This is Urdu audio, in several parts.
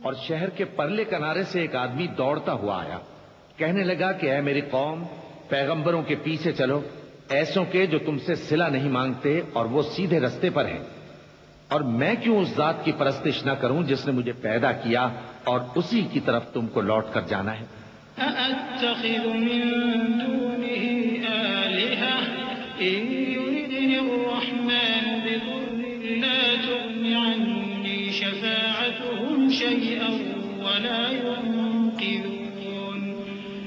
اور شہر کے پرلے کنارے سے ایک آدمی دوڑتا ہوا آیا، کہنے لگا کہ اے میری قوم، پیغمبروں کے پیچھے چلو، ایسوں کے جو تم سے صلہ نہیں مانگتے اور وہ سیدھے رستے پر ہیں۔ اور میں کیوں اس ذات کی پرستش نہ کروں جس نے مجھے پیدا کیا اور اسی کی طرف تم کو لوٹ کر جانا ہے۔ أَأَتَّخِذُ مِن دُونِهِ آلِهَةً إِن يُرِدْنِ الرَّحْمَنُ بِضُرٍّ لَّا تُغْنِ عَنِّي شَفَاعَتُهُمْ شَيْئًا وَلَا يُنقِذُونِ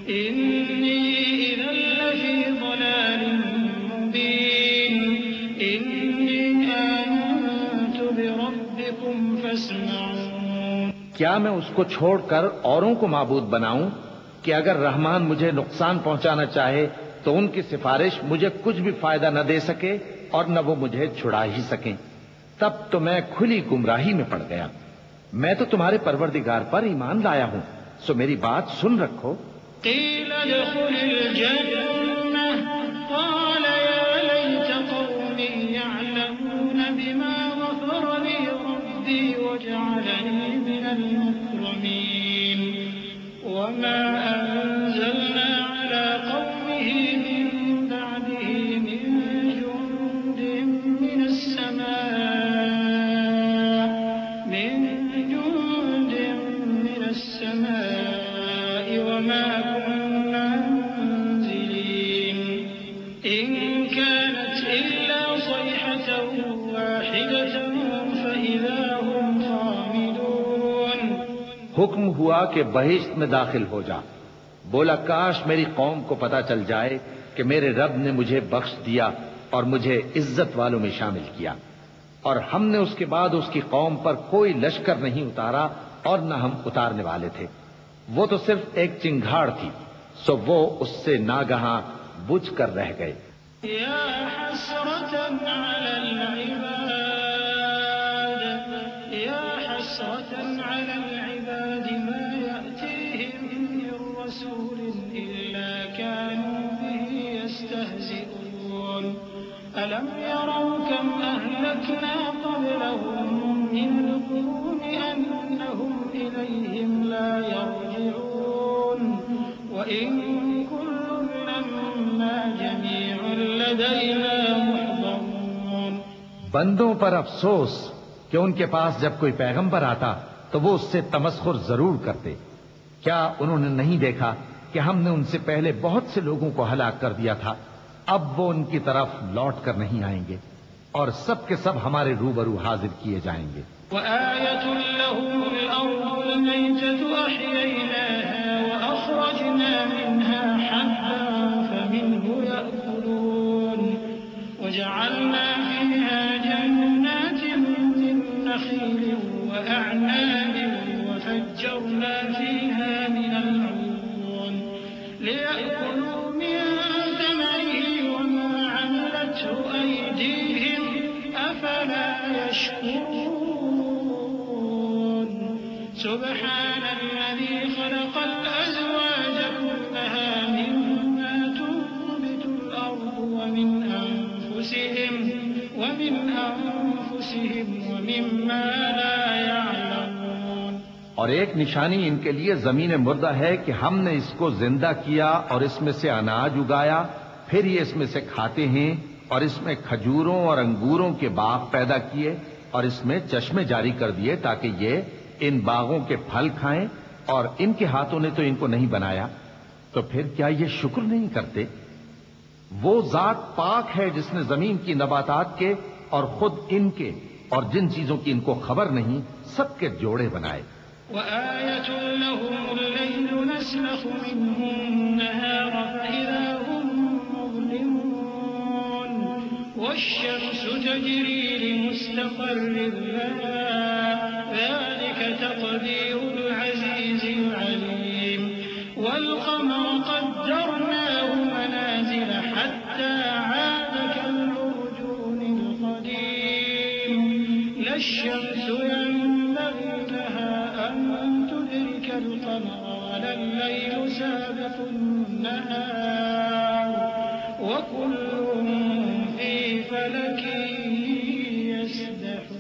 إِنِّي إِذًا لَّفِي ضَلَالٍ مُّبِينٍ إِنِّي آمَنتُ بِرَبِّكُمْ فَاسْمَعُونِ۔ کیا میں اس کو چھوڑ کر اوروں کو معبود بناؤں کہ اگر رحمان مجھے نقصان پہنچانا چاہے تو ان کی سفارش مجھے کچھ بھی فائدہ نہ دے سکے اور نہ وہ مجھے چھڑا ہی سکیں؟ تب تو میں کھلی گمراہی میں پڑ گیا۔ میں تو تمہارے پروردگار پر ایمان لایا ہوں، سو میری بات سن رکھو۔ قیل ادخل الجنة قال یا لیت قومی یعلمون بما غفر لی ربی وجعلنی من المکرمین وما أنزلنا على قومه من بعده من جند من السماء وما كنا منزلين إن كانت إلا صيحة واحدة فإذا هم خامدون۔ حکم ہوا کہ بہشت میں داخل ہو جا۔ بولا کاش میری قوم کو پتا چل جائے کہ میرے رب نے مجھے بخش دیا اور مجھے عزت والوں میں شامل کیا، اور ہم نے اس کے بعد اس کی قوم پر کوئی لشکر نہیں اتارا اور نہ ہم اتارنے والے تھے۔ وہ تو صرف ایک چنگھاڑ تھی، سو وہ اس سے ناگہاں بجھ کر رہ گئے۔ یا حسرة على العباد یا حسرة على العباد ما يأتيهم من رسول إلا كانوا به يستهزئون ألم يروا كم أهلكنا قبلهم من القرون أنهم إليهم لا يرجعون وإن كل لما جميع لدينا محضرون۔ بندوں پر افسوس کہ ان کے پاس جب کوئی پیغمبر آتا تو وہ اس سے تمسخر ضرور کرتے۔ کیا انہوں نے نہیں دیکھا کہ ہم نے ان سے پہلے بہت سے لوگوں کو ہلاک کر دیا تھا؟ اب وہ ان کی طرف لوٹ کر نہیں آئیں گے اور سب کے سب ہمارے روبرو حاضر کیے جائیں گے۔ وَآيَةٌ لَهُمُ الْأَرْضُ الْمَيْتَةُ أَحْيَيْنَاهَا وَأَخْرَجْنَا مِنْهَا حَبًّا فَمِنْهُ يَأْكُلُونَ وَجَعَلْنَا فِيهَا جَنَّاتٍ مِّن نَّخِيلٍ وَأَعْنَابٍ وَفَجَّرْنَا فِيهَا مِنَ الْعُيُونِ لِيَأْكُلُوا مِن ثَمَرِهِ وَمَا عَمِلَتْهُ أَيْدِيهِمْ أَفَلَا يَشْكُرُونَ۔ سبحان الذي خلق الأزواج كلها مما تنبت الأرض ومن أنفسهم ومما لا يعلمون۔ اور ایک نشانی ان کے لیے زمین مردہ ہے کہ ہم نے اس کو زندہ کیا اور اس میں سے اناج اگایا، پھر یہ اس میں سے کھاتے ہیں، اور اس میں کھجوروں اور انگوروں کے باغ پیدا کیے اور اس میں چشمے جاری کر دیے تاکہ یہ ان باغوں کے پھل کھائیں، اور ان کے ہاتھوں نے تو ان کو نہیں بنایا، تو پھر کیا یہ شکر نہیں کرتے؟ وہ ذات پاک ہے جس نے زمین کی نباتات کے اور خود ان کے اور جن چیزوں کی ان کو خبر نہیں سب کے جوڑے بنائے۔ وَآيَةٌ لَهُمُ اللَّيْلُ نَسْلَخُ مِنْهُ النَّهَارَ فَإِذَا هُمْ مُظْلِمُونَ وَالشَّمْسُ تَجْرِي لِمُسْتَقَرٍّ لَهَا ذَلِكَ تَقْدِيرُ الْعَزِيزِ الْعَلِيمِ وَالْقَمَرَ قَدَّرْنَاهُ مَنَازِلَ حَتَّى عَادَ كَالْعُرْجُونِ الْقَدِيمِ لَا الشَّمْسُ يَنبَغِي لَهَا أَن تُدْرِكَ الْقَمَرَ وَلَا اللَّيْلُ سَابِقُ النَّهَارِ وَكُلٌّ فِي فَلَكٍ يَسْبَحُونَ۔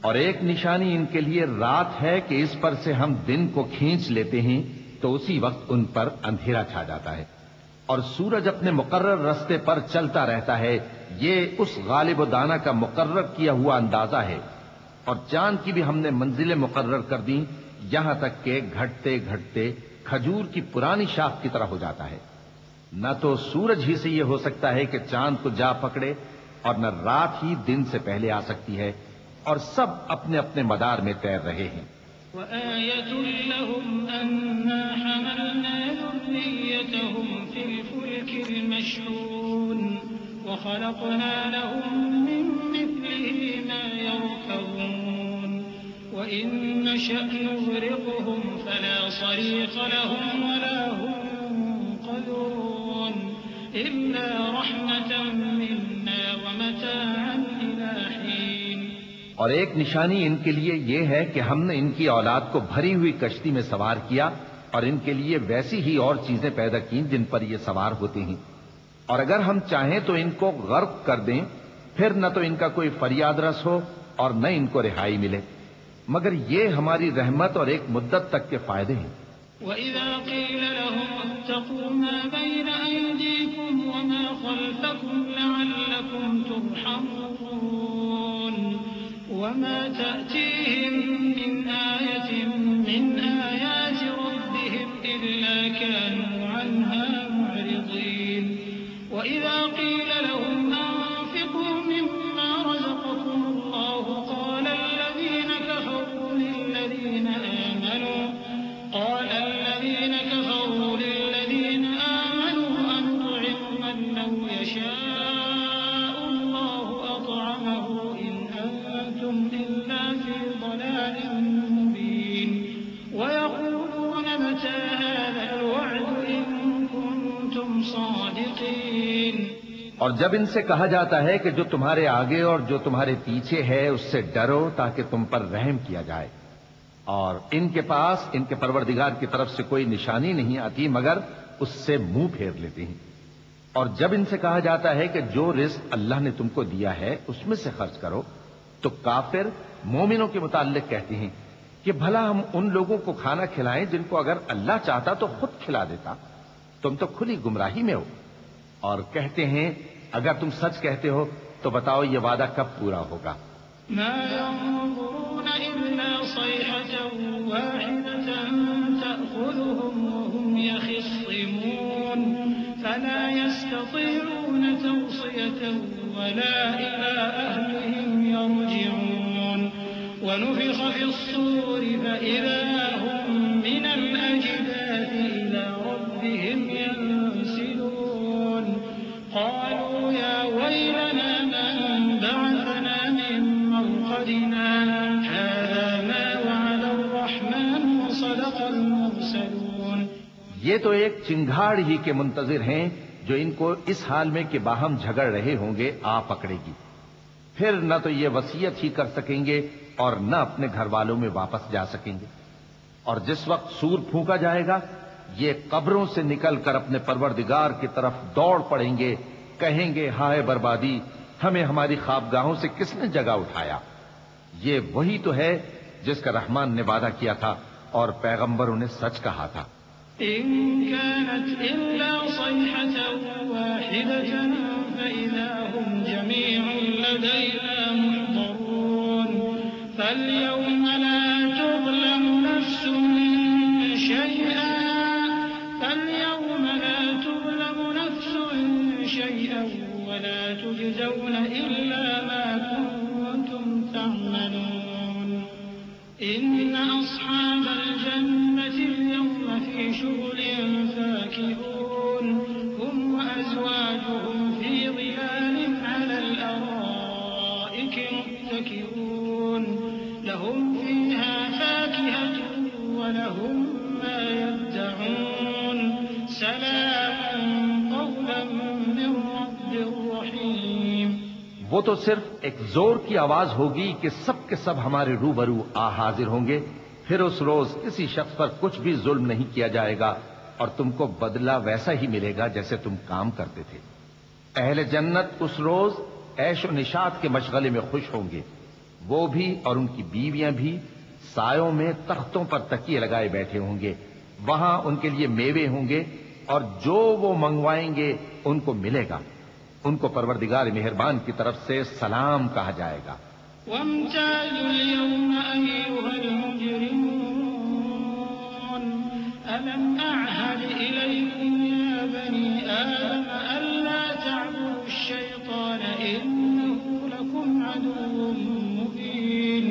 اور ایک نشانی ان کے لیے رات ہے کہ اس پر سے ہم دن کو کھینچ لیتے ہیں تو اسی وقت ان پر اندھیرا چھا جاتا ہے، اور سورج اپنے مقرر رستے پر چلتا رہتا ہے، یہ اس غالب و دانا کا مقرر کیا ہوا اندازہ ہے۔ اور چاند کی بھی ہم نے منزلیں مقرر کر دیں، یہاں تک کہ گھٹتے گھٹتے کھجور کی پرانی شاخ کی طرح ہو جاتا ہے۔ نہ تو سورج ہی سے یہ ہو سکتا ہے کہ چاند کو جا پکڑے، اور نہ رات ہی دن سے پہلے آ سکتی ہے، اور سب اپنے اپنے مدار میں تیر رہے ہیں۔ وآية لهم أنا حملنا ذريتهم في الفلك المشحون وخلقنا لهم من مثله ما يركبون وإن نشأ نغرقهم فلا صريخ لهم ولا هم ينقذون إلا رحمة منا ومتاعا إلى حين۔ اور ایک نشانی ان کے لیے یہ ہے کہ ہم نے ان کی اولاد کو بھری ہوئی کشتی میں سوار کیا، اور ان کے لیے ویسی ہی اور چیزیں پیدا کی جن پر یہ سوار ہوتے ہیں، اور اگر ہم چاہیں تو ان کو غرق کر دیں، پھر نہ تو ان کا کوئی فریاد رس ہو اور نہ ان کو رہائی ملے، مگر یہ ہماری رحمت اور ایک مدت تک کے فائدے ہیں۔ وَإِذَا قِيلَ لَهُمُ اتَّقُوا مَا بَيْنَ أَيْدِيكُمْ وَمَا خَلْفَكُمْ لَعَلَّكُمْ تُرْحَمُونَ وَمَا تَأْتِيهِمْ مِنْ آيَةٍ مِنْ آيَاتِ رَبِّهِمْ إِلَّا كَانُوا عَنْهَا مُعْرِضِينَ وَإِذَا قِيلَ لَهُمْ أَنفِقُوا مِمَّا رَزَقَكُمُ اللَّهُ قَالَ الَّذِينَ كَفَرُوا لِلَّذِينَ آمَنُوا أَنُطْعِمُ مَن لَّوْ يَشَاءُ اللَّهُ أَطْعَمَهُ إِنْ أَنتُمْ إِلَّا فِي ضَلَالٍ مُّبِينٍ وَيَقُولُونَ مَتَىٰ هَٰذَا الْوَعْدُ إِن كُنتُمْ صَادِقِينَ۔ اور جب ان سے کہا جاتا ہے کہ جو تمہارے آگے اور جو تمہارے پیچھے ہے اس سے ڈرو تاکہ تم پر رحم کیا جائے، اور ان کے پاس ان کے پروردگار کی طرف سے کوئی نشانی نہیں آتی مگر اس سے منہ پھیر لیتے ہیں، اور جب ان سے کہا جاتا ہے کہ جو رزق اللہ نے تم کو دیا ہے اس میں سے خرچ کرو، تو کافر مومنوں کے متعلق کہتے ہیں کہ بھلا ہم ان لوگوں کو کھانا کھلائیں جن کو اگر اللہ چاہتا تو خود کھلا دیتا، تم تو کھلی گمراہی میں ہو۔ اور کہتے ہیں اگر تم سچ کہتے ہو تو بتاؤ یہ وعدہ کب پورا ہوگا؟ ما ينظرون إلا صيحة واحدة تأخذهم وهم يخصمون فلا يستطيعون توصية ولا إلى أهلهم يرجعون ونفخ في الصور فإذا هم من الأجداث إلى ربهم ينسلون قالوا يا ويلنا من بعثنا من مرقدنا هذا ما وعد الرحمن وصدق المرسلون۔ یہ تو ایک چنگھاڑ ہی کے منتظر ہیں جو ان کو اس حال میں کہ باہم جھگڑ رہے ہوں گے آ پکڑے گی، پھر نہ تو یہ وصیت ہی کر سکیں گے اور نہ اپنے گھر والوں میں واپس جا سکیں گے، اور جس وقت سور پھونکا جائے گا یہ قبروں سے نکل کر اپنے پروردگار کی طرف دوڑ پڑیں گے، کہیں گے ہائے بربادی، ہمیں ہماری خوابگاہوں سے کس نے جگہ اٹھایا۔ یہ وہی تو ہے جس کا رحمان نے وعدہ کیا تھا اور پیغمبروں نے سچ کہا تھا۔ إن كانت إلا صيحة واحدة فإذا هم جميع لدينا محضرون فاليوم لا تظلم نفس شيئا ولا تجزون إلا ما كنتم تعملون إن أصحاب الجنة اليوم في شغل فاكهون هم وأزواجهم في ظلال على الأرائك متكئون لهم فيها فاكهة ولهم ما يدعون سلام قولا من رب رحيم۔ وہ تو صرف ایک زور کی آواز ہوگی کہ سب کے سب ہمارے روبرو آ حاضر ہوں گے، پھر اس روز کسی شخص پر کچھ بھی ظلم نہیں کیا جائے گا اور تم کو بدلہ ویسا ہی ملے گا جیسے تم کام کرتے تھے۔ اہل جنت اس روز عیش و نشاط کے مشغلے میں خوش ہوں گے، وہ بھی اور ان کی بیویاں بھی سایوں میں تختوں پر تکیے لگائے بیٹھے ہوں گے، وہاں ان کے لیے میوے ہوں گے اور جو وہ منگوائیں گے ان کو ملے گا، ان کو پروردگار مہربان کی طرف سے سلام کہا جائے گا۔ وامتازوا اليوم أيها المجرمون ألم أعهد إليكم يا بني آدم ألا تعبدوا الشيطان إنه لكم عدو مبين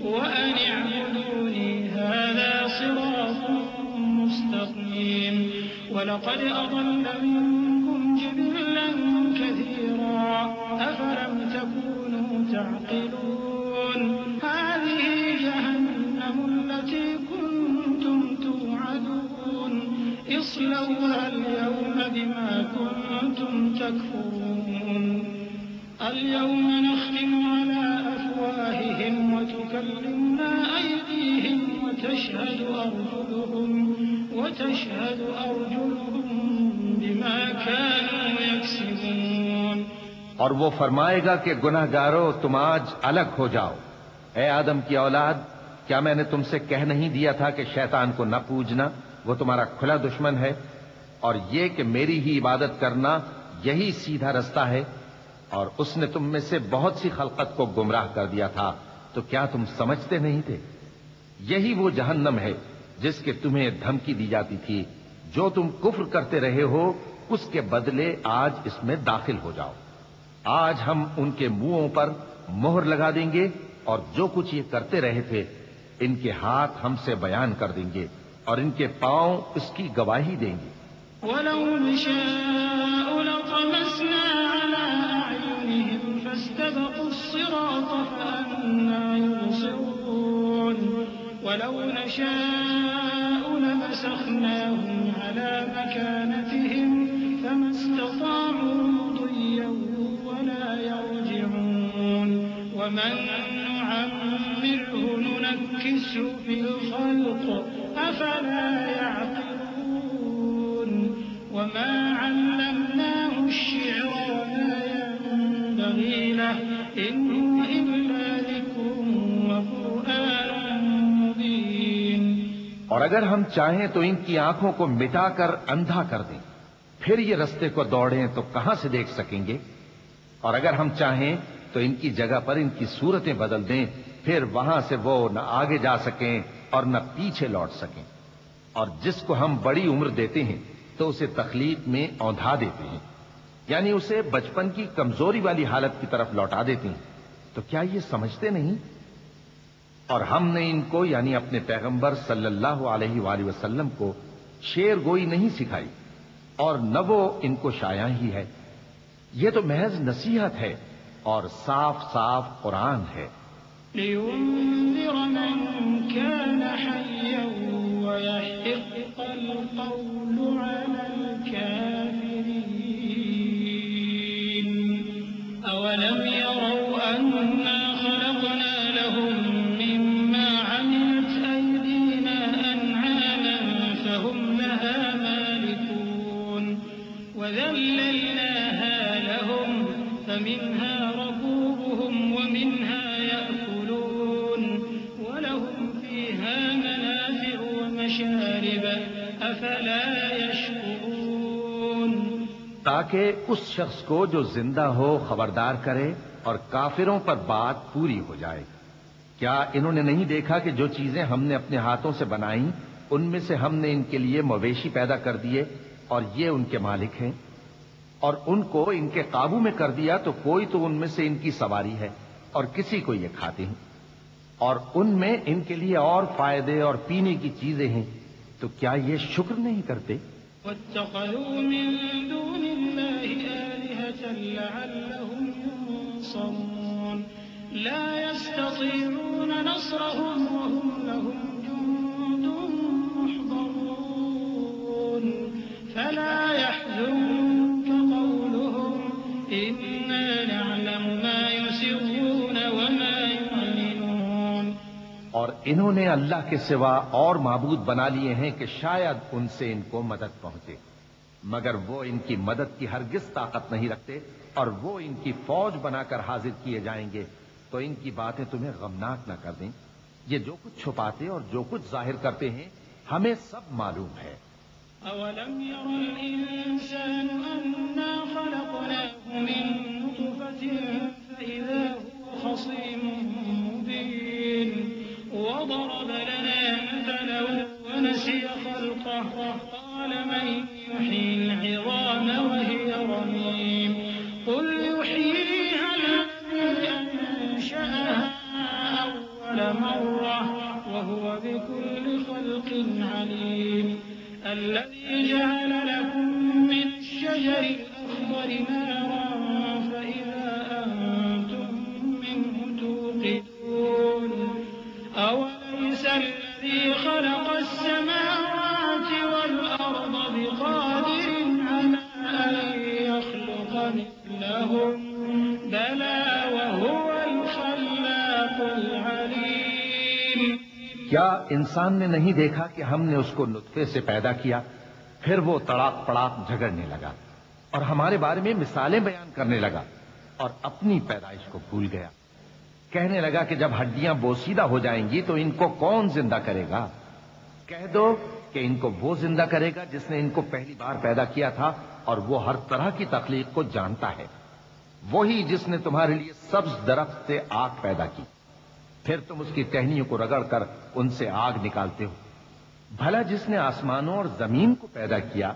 وأن اعبدوني هذا صراط مستقيم ولقد أضل منكم جبلا كثيرا أفلم تكونوا تعقلون هذه جهنم التي كنتم توعدون اصلوها اليوم بما كنتم تكفرون اليوم نختم على أفواههم وتكلمنا أيديهم وتشهد أرجلهم بما كانوا يكسبون۔ اور وہ فرمائے گا کہ گناہ گارو تم آج الگ ہو جاؤ۔ اے آدم کی اولاد، کیا میں نے تم سے کہہ نہیں دیا تھا کہ شیطان کو نہ پوجنا، وہ تمہارا کھلا دشمن ہے، اور یہ کہ میری ہی عبادت کرنا یہی سیدھا رستہ ہے، اور اس نے تم میں سے بہت سی خلقت کو گمراہ کر دیا تھا، تو کیا تم سمجھتے نہیں تھے؟ یہی وہ جہنم ہے جس کے تمہیں دھمکی دی جاتی تھی، جو تم کفر کرتے رہے ہو اس کے بدلے آج اس میں داخل ہو جاؤ۔ آج ہم ان کے منہوں پر مہر لگا دیں گے، اور جو کچھ یہ کرتے رہے تھے ان کے ہاتھ ہم سے بیان کر دیں گے، اور ان کے پاؤں اس کی گواہی دیں گے۔ وَلَوْ نَشَاءُ لَطَمَسْنَا عَلَىٰ أَعْيُنِهِمْ فَاسْتَبَقُوا الصِّرَاطَ فَأَنَّىٰ يُبْصِرُونَ وَلَوْ نَشَاءُ لَمَسَخْنَاهُمْ عَلَىٰ مَكَانَتِهِمْ فَمَا اسْتَطَاعُوا مُضِيًّا وَلَا يَرْجِعُونَ وَمَن نُّعَمِّرْهُ نُنَكِّسْهُ فِي الْخَلْقِ أَفَلَا يَعْقِلُونَ وَمَا عَلَّمْنَاهُ الشِّعْرَ وَمَا يَنبَغِي لَهُ إِنْ هُوَ إِلَّا ذِكْرٌ وَقُرْآنٌ مُّبِينٌ۔ اور اگر ہم چاہیں تو ان کی آنکھوں کو مٹا کر اندھا کر دیں، پھر یہ رستے کو دوڑیں تو کہاں سے دیکھ سکیں گے؟ اور اگر ہم چاہیں تو ان کی جگہ پر ان کی صورتیں بدل دیں، پھر وہاں سے وہ نہ آگے جا سکیں اور نہ پیچھے لوٹ سکیں۔ اور جس کو ہم بڑی عمر دیتے ہیں تو اسے تخلیق میں اوندھا دیتے ہیں، یعنی اسے بچپن کی کمزوری والی حالت کی طرف لوٹا دیتے ہیں۔ تو کیا یہ سمجھتے نہیں؟ اور ہم نے ان کو یعنی اپنے پیغمبر صلی اللہ علیہ وآلہ وسلم کو شعر گوئی نہیں سکھائی، اور نہ وہ ان کو شایع ہی ہے، یہ تو محض نصیحت ہے اور صاف صاف قرآن ہے۔ لِيُنذِرَ مَن كَانَ حَيًّا وَيَحِقَّ الْقَوْلُ عَلَى الْكَافِرِينَ أَوَلَمْ يَرَوْا أَنَّا خَلَقْنَا لَهُم مِّمَّا عَمِلَتْ أَيْدِينَا أَنْعَامًا فَهُمْ لَهَا مَالِكُونَ وَذَلَّلْنَاهَا لَهُمْ فَمِنْهَا رَكُوبُهُمْ وَمِنْهَا يَأْكُلُونَ وَلَهُمْ فِيهَا مَنَافِعُ وَمَشَارِبُ أَفَلَا يَشْكُرُونَ۔ تاکہ اس شخص کو جو زندہ ہو خبردار کرے اور کافروں پر بات پوری ہو جائے۔ کیا انہوں نے نہیں دیکھا کہ جو چیزیں ہم نے اپنے ہاتھوں سے بنائیں ان میں سے ہم نے ان کے لیے مویشی پیدا کر دیے اور یہ ان کے مالک ہیں، اور ان کو ان کے قابو میں کر دیا تو کوئی تو ان میں سے ان کی سواری ہے اور کسی کو یہ کھاتے ہیں، اور ان میں ان کے لیے اور فائدے اور پینے کی چیزیں ہیں، تو کیا یہ شکر نہیں کرتے؟ وَاتَّخَذُوا مِن دُونِ اللَّهِ آلِهَةً لَّعَلَّهُمْ يُنصَرُونَ لَا يَسْتَطِيعُونَ نَصْرَهُمْ وَهُمْ لَهُمْ جُندٌ مُّحْضَرُونَ فَلَا يَحْزُنكَ قَوْلُهُمْ إِنَّا نَعْلَمُ مَا يُسِرُّونَ وَمَا يُعْلِنُونَ۔ اور انہوں نے اللہ کے سوا اور معبود بنا لیے ہیں کہ شاید ان سے ان کو مدد پہنچے، مگر وہ ان کی مدد کی ہرگز طاقت نہیں رکھتے، اور وہ ان کی فوج بنا کر حاضر کیے جائیں گے، تو ان کی باتیں تمہیں غمناک نہ کر دیں. یہ جو کچھ چھپاتے اور جو کچھ ظاہر کرتے ہیں ہمیں سب معلوم ہے. أولم ير الإنسان أنا خلقناه من نطفة فإذا هو خصيم مبين وضرب لنا مثلا ونسي خلقه قال من يحيي العظام وهي رميم قل يحييها الذي أنشأها أول مرة وهو بكل خلق عليم الذي جعل لكم من الشجر الأخضر نارا فإذا أنتم منه توقدون أوليس الذي خلق السماوات والأرض بقادر على أن يخلق مثلهم بلى وهو الخلاق العليم. کیا انسان نے نہیں دیکھا کہ ہم نے اس کو نطفے سے پیدا کیا، پھر وہ تڑاک پڑاک جھگڑنے لگا اور ہمارے بارے میں مثالیں بیان کرنے لگا اور اپنی پیدائش کو بھول گیا. کہنے لگا کہ جب ہڈیاں بوسیدہ ہو جائیں گی تو ان کو کون زندہ کرے گا؟ کہہ دو کہ ان کو وہ زندہ کرے گا جس نے ان کو پہلی بار پیدا کیا تھا اور وہ ہر طرح کی تخلیق کو جانتا ہے. وہی جس نے تمہارے لیے سبز درخت سے آگ پیدا کی، پھر تم اس کی ٹہنیوں کو رگڑ کر ان سے آگ نکالتے ہو. بھلا جس نے آسمانوں اور زمین کو پیدا کیا،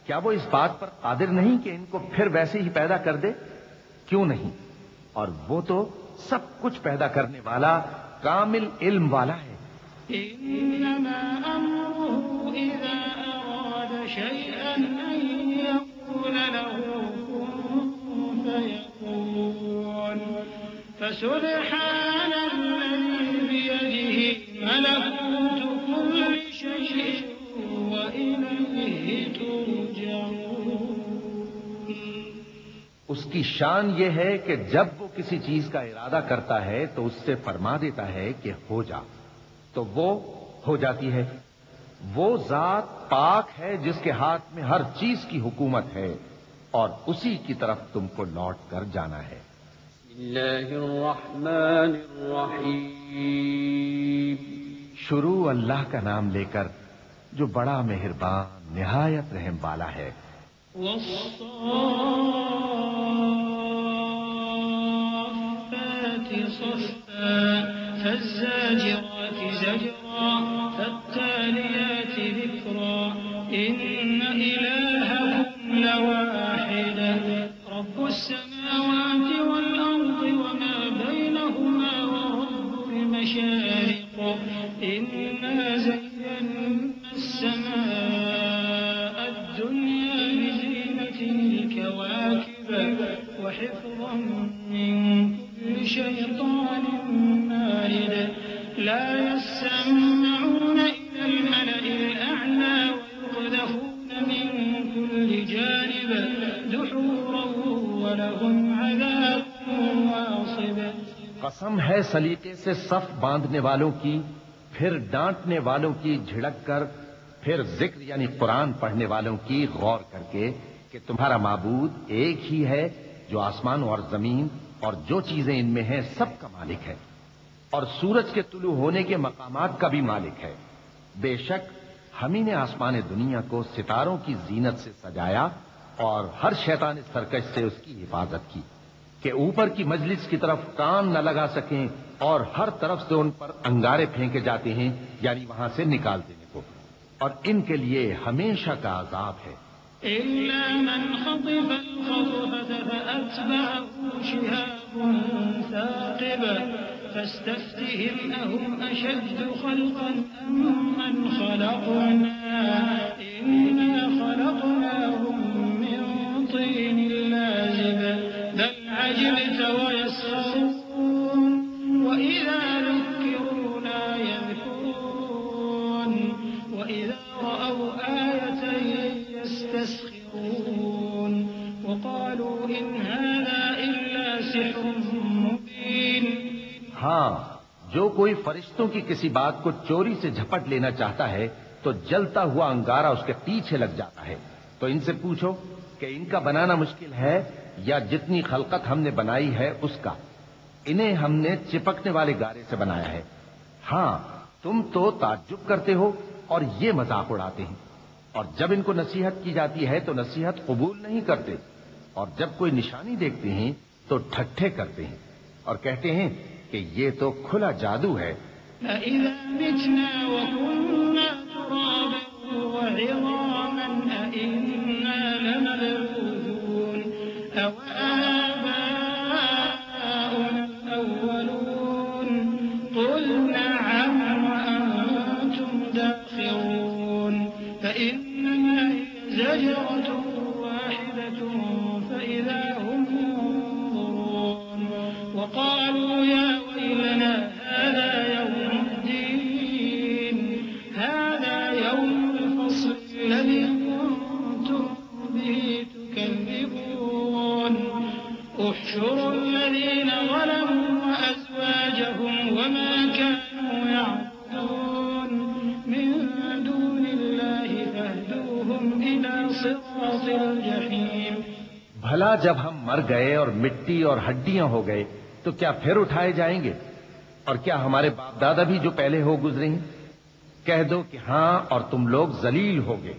کیا وہ اس بات پر قادر نہیں کہ ان کو پھر ویسے ہی پیدا کر دے؟ کیوں نہیں؟ اور وہ تو سب کچھ پیدا کرنے والا، کامل علم والا ہے. إنما أمره إذا أراد شيئا أن يقول له كن فيكون فسبحان الذي بيده ملكوت كل شيء وإليه ترجعون. اس کی شان یہ ہے کہ جب وہ کسی چیز کا ارادہ کرتا ہے تو اس سے فرما دیتا ہے کہ ہو جا، تو وہ ہو جاتی ہے. وہ ذات پاک ہے جس کے ہاتھ میں ہر چیز کی حکومت ہے اور اسی کی طرف تم کو لوٹ کر جانا ہے. بسم اللہ الرحمن الرحیم. شروع اللہ کا نام لے کر جو بڑا مہربان نہایت رحم والا ہے. والصافات صفا فالزاجرات زجرا فالتاليات ذكرا إن إلهكم لواحد رب السماوات والأرض وما بينهما ورب المشارق إنا زينا السماء الدنيا بزينة الكواكب وحفظا من كل شيطان مارد لا يسمعون إلى الملأ الأعلى ويقذفون من كل جانب دحورا ولهم عذاب واصب. قسم ہے سلیقے سے صف باندھنے والوں کی، پھر ڈانٹنے والوں کی جھڑک کر، پھر ذکر یعنی قرآن پڑھنے والوں کی غور کر کے کہ تمہارا معبود ایک ہی ہے جو آسمان اور زمین اور جو چیزیں ان میں ہیں سب کا مالک ہے، اور سورج کے طلوع ہونے کے مقامات کا بھی مالک ہے. بے شک ہم ہی نے آسمان دنیا کو ستاروں کی زینت سے سجایا اور ہر شیطان سرکش سے اس کی حفاظت کی کہ اوپر کی مجلس کی طرف کان نہ لگا سکیں اور ہر طرف سے ان پر انگارے پھینکے جاتے ہیں، یعنی وہاں سے نکال دینے کو، اور ان کے لیے ہمیشہ کا عذاب ہے. إلا من خطف الخطفة فأتبعه شهاب ثاقب فاستفتهم أهم أشد خلقا أم من خلقنا إنا خلقناهم من طين لازب بل عجبت ويسخرون وإذا ذكروا لا يذكرون وإذا رأوا آية يستسخرون وقالوا إن هذا إلا سحر مبين. ہاں، جو کوئی فرشتوں کی کسی بات کو چوری سے جھپٹ لینا چاہتا ہے تو جلتا ہوا انگارہ اس کے پیچھے لگ جاتا ہے. تو ان سے پوچھو کہ ان کا بنانا مشکل ہے یا جتنی خلقت ہم نے بنائی ہے اس کا. انہیں ہم نے چپکنے والے گارے سے بنایا ہے. ہاں تم تو تعجب کرتے ہو اور یہ مذاق اڑاتے ہیں، اور جب ان کو نصیحت کی جاتی ہے تو نصیحت قبول نہیں کرتے، اور جب کوئی نشانی دیکھتے ہیں تو ٹھٹھے کرتے ہیں اور کہتے ہیں کہ یہ تو کھلا جادو ہے. أَإِذَا مِتْنَا وَكُنَّا تُرَابًا وَعِظَامًا أَإِنَّا لَمَبْعُوثُونَ أَوْ آبَاؤُنَا الْأَوَّلُونَ قُلْ نَعَمْ وَأَنْتُمْ دَاخِرُونَ فَإِنَّمَا هِيَ زَجْرَةٌ وَاحِدَةٌ فَإِذَا هُمْ يَنظُرُونَ وَقَالُوا يَا وَيْلَنَا هذا يوم الدين هذا يوم الفصل الذي كنتم به تكذبون احشروا الذين ظلموا وأزواجهم وما كانوا يعبدون من دون الله فاهدوهم إلى صراط الجحيم. بھلا جب ہم مر گئے اور مٹی اور ہڈیاں ہو گئے تو کیا پھر اٹھائے جائیں گے؟ اور کیا ہمارے باپ دادا بھی جو پہلے ہو گزرے ہیں؟ کہہ دو کہ ہاں اور تم لوگ ذلیل ہوگے.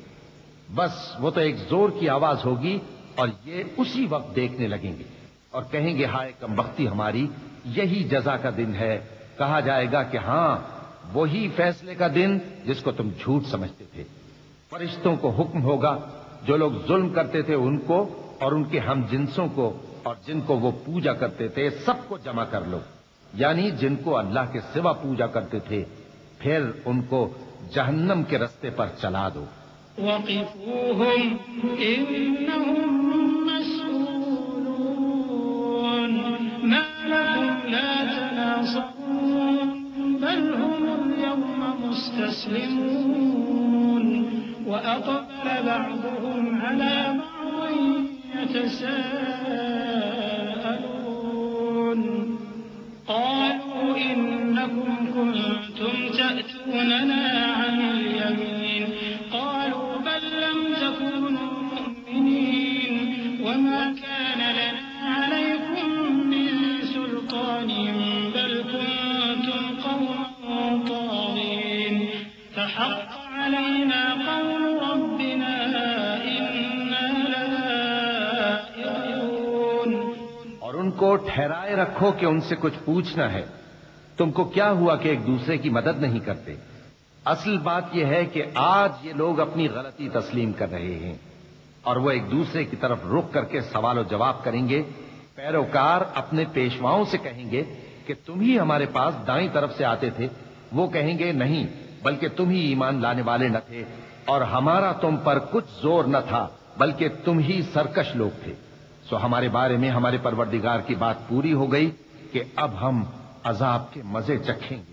بس وہ تو ایک زور کی آواز ہوگی اور یہ اسی وقت دیکھنے لگیں گے اور کہیں گے ہائے کمبختی ہماری، یہی جزا کا دن ہے. کہا جائے گا کہ ہاں وہی فیصلے کا دن جس کو تم جھوٹ سمجھتے تھے. فرشتوں کو حکم ہوگا جو لوگ ظلم کرتے تھے ان کو اور ان کے ہم جنسوں کو اور جن کو وہ پوجا کرتے تھے سب کو جمع کر لو، یعنی جن کو اللہ کے سوا پوجا کرتے تھے، پھر ان کو جہنم کے رستے پر چلا دو. وقفوهم إنهم مسؤولون ما لكم لا تناصرون بل هم اليوم مستسلمون وأقبل بعضهم على بعض يتساءلون قالوا إنكم كنتم تأتوننا عن اليمين قالوا بل لم تكونوا مؤمنين وما كان لنا عليكم من سلطان بل كنتم قوما طاغين فحق علينا قول ربنا إنا لذائقون. اور ان کو ٹھہرائے رکھو کہ ان سے کچھ پوچھنا ہے. تم کو کیا ہوا کہ ایک دوسرے کی مدد نہیں کرتے؟ اصل بات یہ ہے کہ آج یہ لوگ اپنی غلطی تسلیم کر رہے ہیں اور وہ ایک دوسرے کی طرف رخ کر کے سوال و جواب کریں گے. پیروکار اپنے پیشواؤں سے کہیں گے کہ تم ہی ہمارے پاس دائیں طرف سے آتے تھے. وہ کہیں گے نہیں، بلکہ تم ہی ایمان لانے والے نہ تھے اور ہمارا تم پر کچھ زور نہ تھا بلکہ تم ہی سرکش لوگ تھے. سو ہمارے بارے میں ہمارے پروردگار کی بات پوری ہو گئی کہ اب ہم عذاب کے مزے چکھیں گے.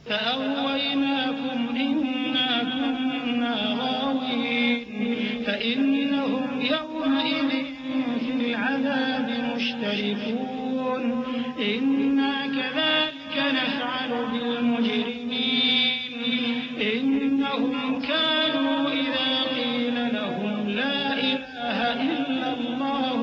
فأغويناكم إنا كنا غاوين فإنهم يومئذ في العذاب مشتركون إنا كذلك نفعل بالمجرمين إنهم كانوا إذا قيل لهم لا إله إلا الله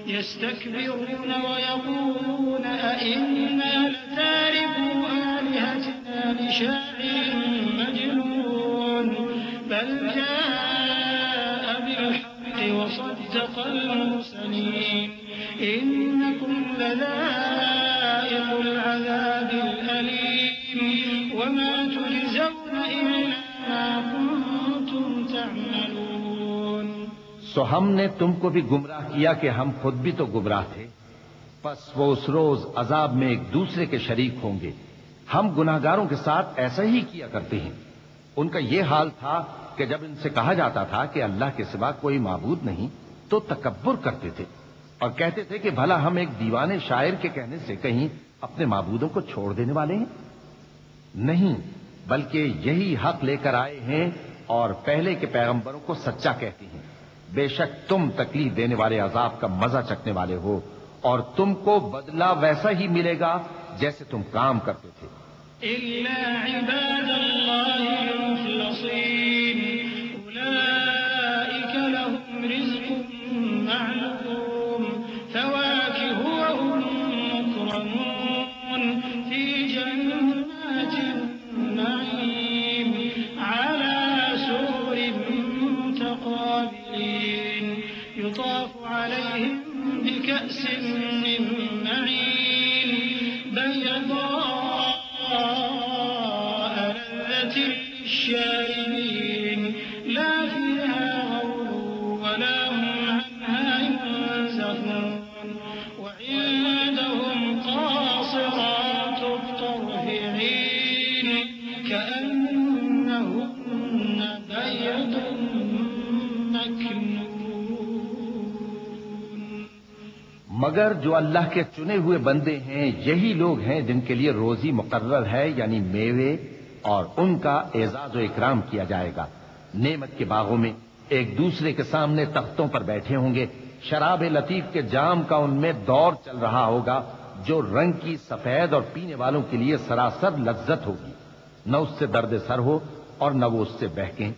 يستكبرون ويقولون أئنا لتاركو آلهتنا لشاعر مجنون بل جاء بالحق وصدق المرسلين إنكم لذائق العذاب الأليم وما تجزون إلا ما كنتم تعملون. سو ہم نے تم کو بھی گمراہ کیا کہ ہم خود بھی تو گمراہ تھے. پس وہ اس روز عذاب میں ایک دوسرے کے شریک ہوں گے. ہم گناہگاروں کے ساتھ ایسا ہی کیا کرتے ہیں. ان کا یہ حال تھا کہ جب ان سے کہا جاتا تھا کہ اللہ کے سوا کوئی معبود نہیں تو تکبر کرتے تھے اور کہتے تھے کہ بھلا ہم ایک دیوانے شاعر کے کہنے سے کہیں اپنے معبودوں کو چھوڑ دینے والے ہیں؟ نہیں، بلکہ یہی حق لے کر آئے ہیں اور پہلے کے پیغمبروں کو سچا کہتے ہیں. بے شک تم تکلیف دینے والے عذاب کا مزہ چکھنے والے ہو اور تم کو بدلہ ویسا ہی ملے گا جیسے تم کام کرتے تھے. إلا عباد الله المخلصين أولئك لهم رزق معلوم فواكه متقابلين يطاف عليهم بكأس من معين بيضاء لذة للشاربين لا فيها غول ولا هم عنها ينزفون وعندهم قاصرات الطرف عين كأنهن بيض مكنون. مگر جو اللہ کے چنے ہوئے بندے ہیں یہی لوگ ہیں جن کے لیے روزی مقرر ہے، یعنی میوے، اور ان کا اعزاز و اکرام کیا جائے گا. نعمت کے باغوں میں ایک دوسرے کے سامنے تختوں پر بیٹھے ہوں گے. شراب لطیف کے جام کا ان میں دور چل رہا ہوگا جو رنگ کی سفید اور پینے والوں کے لیے سراسر لذت ہوگی. نہ اس سے درد سر ہو اور نہ وہ اس سے بہکیں.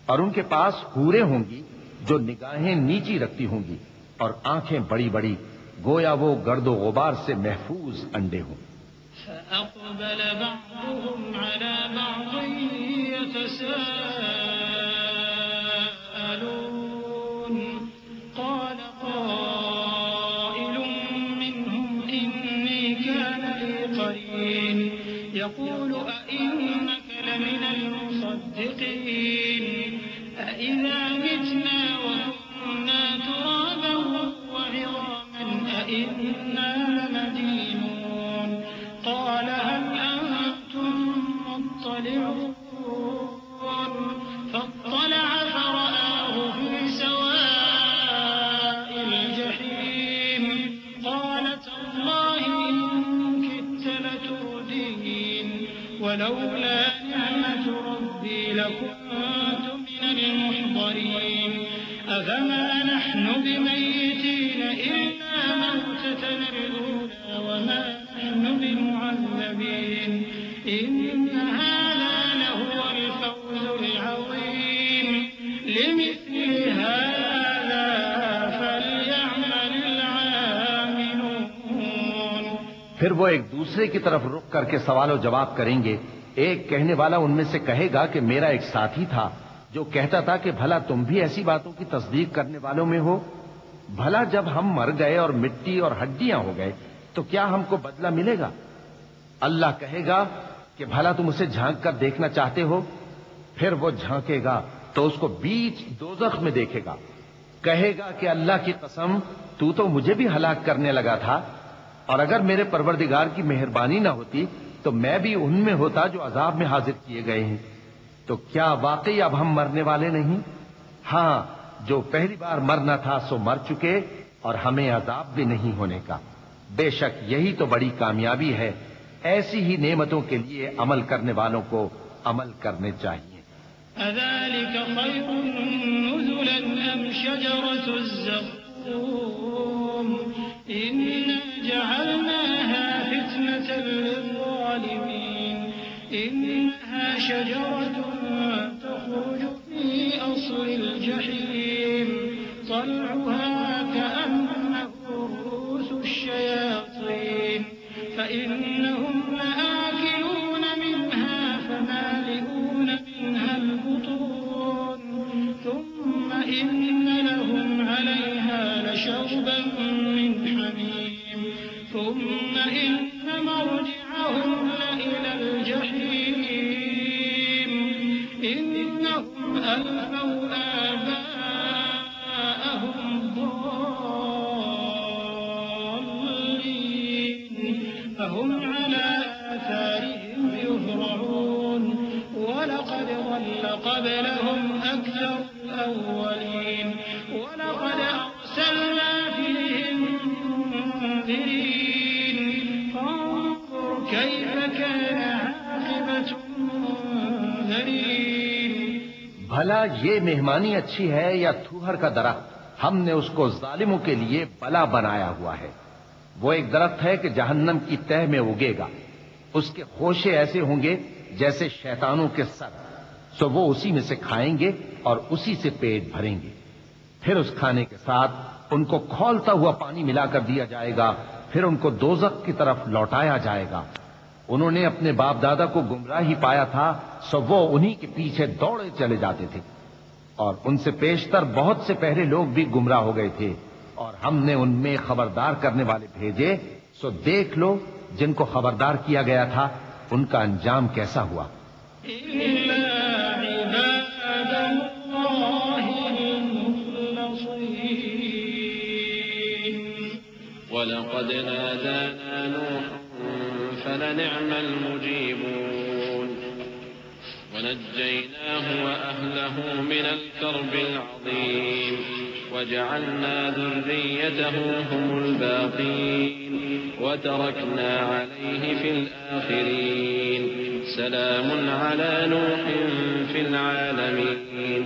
اور ان کے پاس حوریں ہوں گی جو نگاہیں نیچی رکھتی ہوں گی اور آنکھیں بڑی بڑی، گویا وہ گرد و غبار سے محفوظ انڈے ہوں. فأقبل بعضهم على بعض يتساءلون قال قائل منهم إني كان لي قرين يقول أئنك لمن المصدقين أئذا متنا وكنا ترابا وعظاما أئنا لمدينون قال هل أنتم مطلعون فاطلع فرآه في سواء الجحيم قال تالله إن كدت لتردين ولولا نعمة ربي لكنت من المحضرين أفما نحن بميتين إلا موتتنا الأولى وما نحن بمعذبين إن هذا لهو الفوز العظيم لمثل هذا فليعمل العاملون. پھر وہ ایک دوسرے کی طرف رخ کر کے سوال و جواب کریں گے. ایک کہنے والا ان میں سے کہے گا کہ میرا ایک ساتھی تھا جو کہتا تھا کہ بھلا تم بھی ایسی باتوں کی تصدیق کرنے والوں میں ہو. بھلا جب ہم مر گئے اور مٹی اور ہڈیاں ہو گئے تو کیا ہم کو بدلہ ملے گا؟ اللہ کہے گا کہ بھلا تم اسے جھانک کر دیکھنا چاہتے ہو؟ پھر وہ جھانکے گا تو اس کو بیچ دوزخ میں دیکھے گا. کہے گا کہ اللہ کی قسم تو مجھے بھی ہلاک کرنے لگا تھا، اور اگر میرے پروردگار کی مہربانی نہ ہوتی تو میں بھی ان میں ہوتا جو عذاب میں حاضر کیے گئے ہیں. تو کیا واقعی اب ہم مرنے والے نہیں؟ ہاں، جو پہلی بار مرنا تھا سو مر چکے اور ہمیں عذاب بھی نہیں ہونے کا. بے شک یہی تو بڑی کامیابی ہے. ایسی ہی نعمتوں کے لیے عمل کرنے والوں کو عمل کرنے چاہیے. أذلك خير نزلا أم شجرة الزقوم إنا جعلناها فتنة للظالمين إنها شجرة تخرج في أصل الجحيم طلعها كأنه رؤوس الشياطين فإنهم لآكلون منها فمالئون منها البطون ثم إن لهم عليها لشربا من حميم ثم إن مرجعهم لإلى الجحيم إنهم ألفوا آباءهم ضالين فهم على آثارهم يهرعون ولقد ضل قبلهم أكثر الأولين ولقد أرسلنا فيهم منذرين فانظر كيف كان عاقبة المنذرين. بھلا یہ مہمانی اچھی ہے یا تھوہر کا درخت؟ ہم نے اس کو ظالموں کے لیے بلا بنایا ہوا ہے. وہ ایک درخت ہے کہ جہنم کی تہ میں اگے گا. اس کے خوشے ایسے ہوں گے جیسے شیطانوں کے سر، سو وہ اسی میں سے کھائیں گے اور اسی سے پیٹ بھریں گے. پھر اس کھانے کے ساتھ ان کو کھولتا ہوا پانی ملا کر دیا جائے گا. پھر ان کو دوزخ کی طرف لوٹایا جائے گا. انہوں نے اپنے باپ دادا کو گمراہ ہی پایا تھا، سو وہ انہی کے پیچھے دوڑے چلے جاتے تھے. اور ان سے پیشتر بہت سے پہلے لوگ بھی گمراہ ہو گئے تھے، اور ہم نے ان میں خبردار کرنے والے بھیجے، سو دیکھ لو جن کو خبردار کیا گیا تھا ان کا انجام کیسا ہوا۔ إلا عباد الله المخلصين ولقد نادانا نوح فلنعم المجيبون ونجيناه وأهله من الكرب العظيم وجعلنا ذريته هم الباقين وتركنا عليه في الآخرين سلام على نوح في العالمين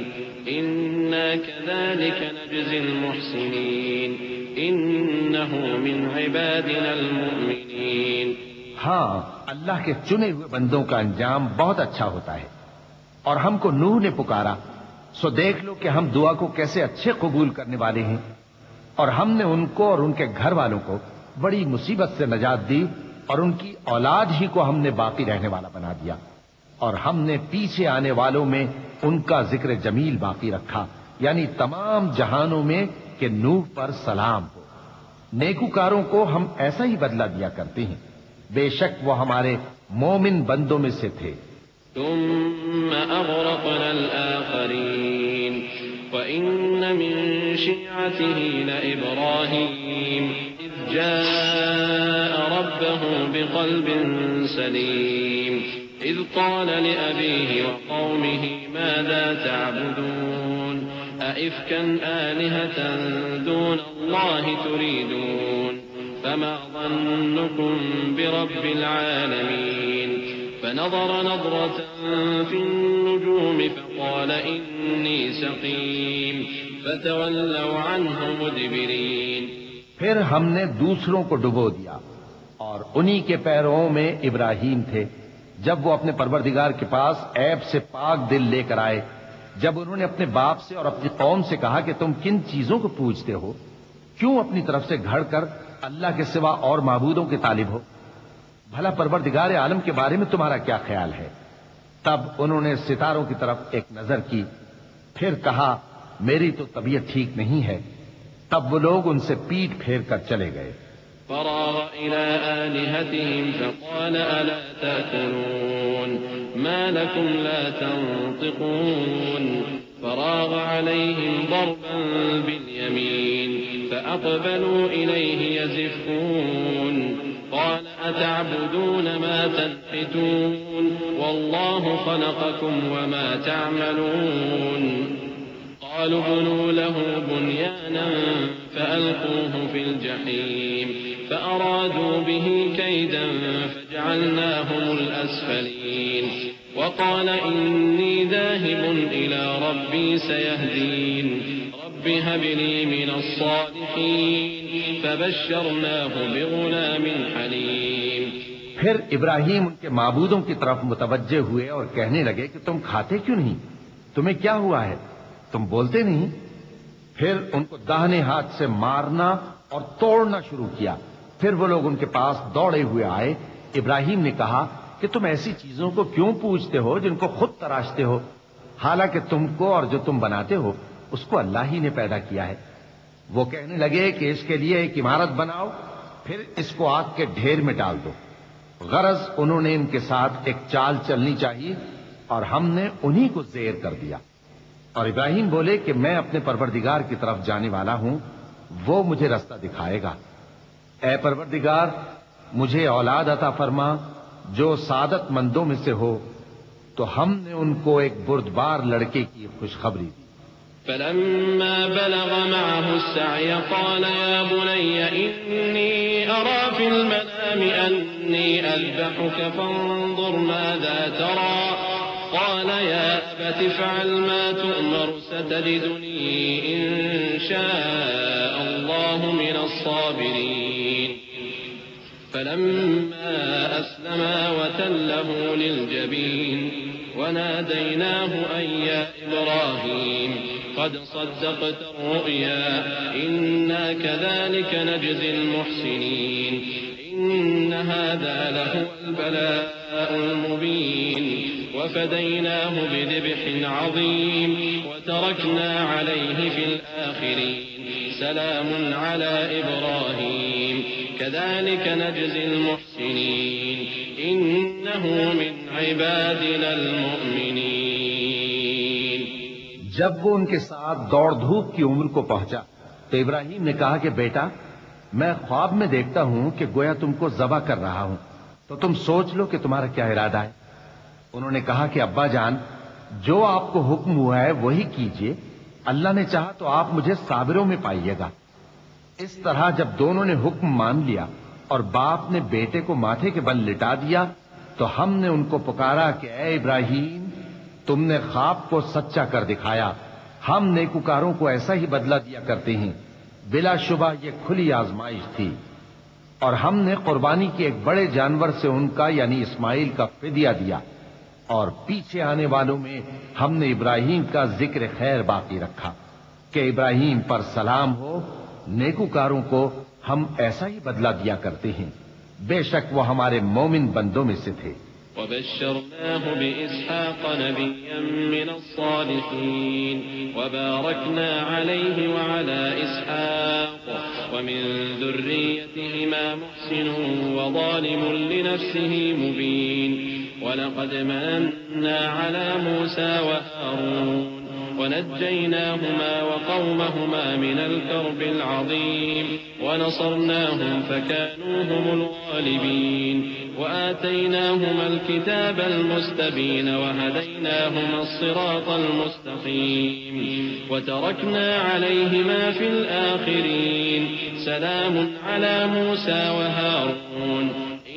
إنا كذلك نجزي المحسنين إنه من عبادنا المؤمنين۔ ہاں، اللہ کے چنے ہوئے بندوں کا انجام بہت اچھا ہوتا ہے۔ اور ہم کو نوح نے پکارا، سو دیکھ لو کہ ہم دعا کو کیسے اچھے قبول کرنے والے ہیں، اور ہم نے ان کو اور ان کے گھر والوں کو بڑی مصیبت سے نجات دی، اور ان کی اولاد ہی کو ہم نے باقی رہنے والا بنا دیا، اور ہم نے پیچھے آنے والوں میں ان کا ذکر جمیل باقی رکھا، یعنی تمام جہانوں میں کہ نوح پر سلام ہو۔ نیکوکاروں کو ہم ایسا ہی بدلہ دیا کرتے ہیں، بے شک وہ ہمارے مومن بندوں میں سے تھے۔ ثم أغرقنا الآخرين وإن من شيعته لإبراهيم إذ جاء ربه بقلب سليم إذ قال لأبيه وقومه ماذا تعبدون أئفكا آلهة دون الله تريدون فما ظنكم برب العالمين فنظر نظرة في النجوم فقال إني سقيم فتولوا عنه مدبرين۔ پھر ہم نے دوسروں کو ڈبو دیا، اور انہی کے پیروں میں ابراہیم تھے جب وہ اپنے پروردگار کے پاس عیب سے پاک دل لے کر آئے، جب انہوں نے اپنے باپ سے اور اپنی قوم سے کہا کہ تم کن چیزوں کو پوجتے ہو، کیوں اپنی طرف سے گھڑ کر اللہ کے سوا اور معبودوں کے طالب ہو؟ بھلا پروردگار عالم کے بارے میں تمہارا کیا خیال ہے؟ تب انہوں نے ستاروں کی طرف ایک نظر کی، پھر کہا میری تو طبیعت ٹھیک نہیں ہے۔ تب وہ لوگ ان سے پیٹ پھیر کر چلے گئے۔ فراغ إلى آلهتهم فقال ألا تأكلون ما لكم لا تنطقون فراغ عليهم ضربا باليمين فأقبلوا إليه يزفون قال أتعبدون ما تنحتون والله خلقكم وما تعملون قالوا بنوا له بنيانا فألقوه في الجحيم فأرادوا به كيدا فجعلناهم الأسفلين وقال إني ذاهب إلى ربي سيهدين رب هب لي من الصالحين فبشرناه بغلام حليم۔ پھر ابراہیم ان کے معبودوں کی طرف متوجہ ہوئے اور کہنے لگے کہ تم کھاتے کیوں نہیں؟ تمہیں کیا ہوا ہے؟ تم بولتے نہیں؟ پھر ان کو داہنے ہاتھ سے مارنا اور توڑنا شروع کیا۔ پھر وہ لوگ ان کے پاس دوڑے ہوئے آئے۔ ابراہیم نے کہا کہ تم ایسی چیزوں کو کیوں پوجتے ہو جن کو خود تراشتے ہو، حالانکہ تم کو اور جو تم بناتے ہو اس کو اللہ ہی نے پیدا کیا ہے۔ وہ کہنے لگے کہ اس کے لیے ایک عمارت بناؤ، پھر اس کو آگ کے ڈھیر میں ڈال دو۔ غرض انہوں نے ان کے ساتھ ایک چال چلنی چاہیے، اور ہم نے انہی کو زیر کر دیا۔ اور ابراہیم بولے کہ میں اپنے پروردگار کی طرف جانے والا ہوں، وہ مجھے رستہ دکھائے گا۔ اے پروردگار، مجھے اولاد عطا فرما جو سعادت مندوں میں سے ہو۔ تو ہم نے ان کو ایک بردبار لڑکے کی خوشخبری دی۔ فلما بلغ معه السعي قال يا بني إني أرى في المنام أني أذبحك فانظر ماذا ترى قال يا أبت افعل ما تؤمر ستجدني إن شاء الله من الصابرين فلما أسلما وتله للجبين وناديناه أن يا إبراهيم قد صدقت الرؤيا إنا كذلك نجزي المحسنين إن هذا لهو البلاء المبين وفديناه بذبح عظيم وتركنا عليه في الآخرين سلام على إبراهيم كذلك نجزي المحسنين إنه من عبادنا المؤمنين. جب وہ ان کے ساتھ دوڑ دھوپ کی عمر کو پہنچا تو ابراہیم نے کہا کہ بیٹا میں خواب میں دیکھتا ہوں کہ گویا تم کو ذبح کر رہا ہوں، تو تم سوچ لو کہ تمہارا کیا ارادہ ہے. انہوں نے کہا کہ ابا جان جو آپ کو حکم ہوا ہے وہی کیجئے، اللہ نے چاہا تو آپ مجھے صابروں میں پائیے گا. اس طرح جب دونوں نے حکم مان لیا اور باپ نے بیٹے کو ماتھے کے بل لٹا دیا تو ہم نے ان کو پکارا کہ اے ابراہیم تم نے خواب کو سچا کر دکھایا، ہم نیکوکاروں کو ایسا ہی بدلہ دیا کرتے ہیں. بلا شبہ یہ کھلی آزمائش تھی اور ہم نے قربانی کے ایک بڑے جانور سے ان کا یعنی اسماعیل کا فدیہ دیا، اور پیچھے آنے والوں میں ہم نے ابراہیم کا ذکر خیر باقی رکھا کہ ابراہیم پر سلام ہو، نیکوکاروں کو ہم ایسا ہی بدلہ دیا کرتے ہیں، بے شک وہ ہمارے مومن بندوں میں سے تھے. وبشرناه بإسحاق نبيا من الصالحين وباركنا عليه وعلى إسحاق ومن ذريتهما محسن وظالم لنفسه مبين ولقد مننا على موسى وهارون ونجيناهما وقومهما من الكرب العظيم ونصرناهم فكانوا هم الغالبين وآتيناهما الكتاب المستبين وهديناهما الصراط المستقيم وتركنا عليهما في الآخرين سلام على موسى وهارون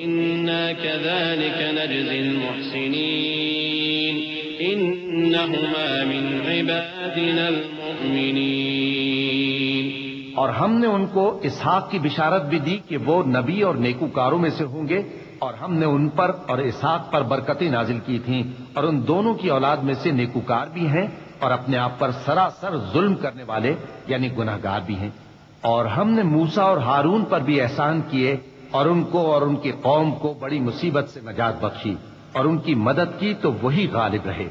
إنا كذلك نجزي المحسنين إنهما من عبادنا المؤمنين. اور ہم نے ان کو اسحاق کی بشارت بھی دی کہ وہ نبی اور نیکوکاروں میں سے ہوں گے، اور ہم نے ان پر اور اسحاق پر برکتیں نازل کی تھیں، اور ان دونوں کی اولاد میں سے نیکوکار بھی ہیں اور اپنے آپ پر سراسر ظلم کرنے والے یعنی گناہگار بھی ہیں. اور ہم نے موسیٰ اور ہارون پر بھی احسان کیے اور ان کو اور ان کی قوم کو بڑی مصیبت سے نجات بخشی اور ان کی مدد کی تو وہی غالب رہے.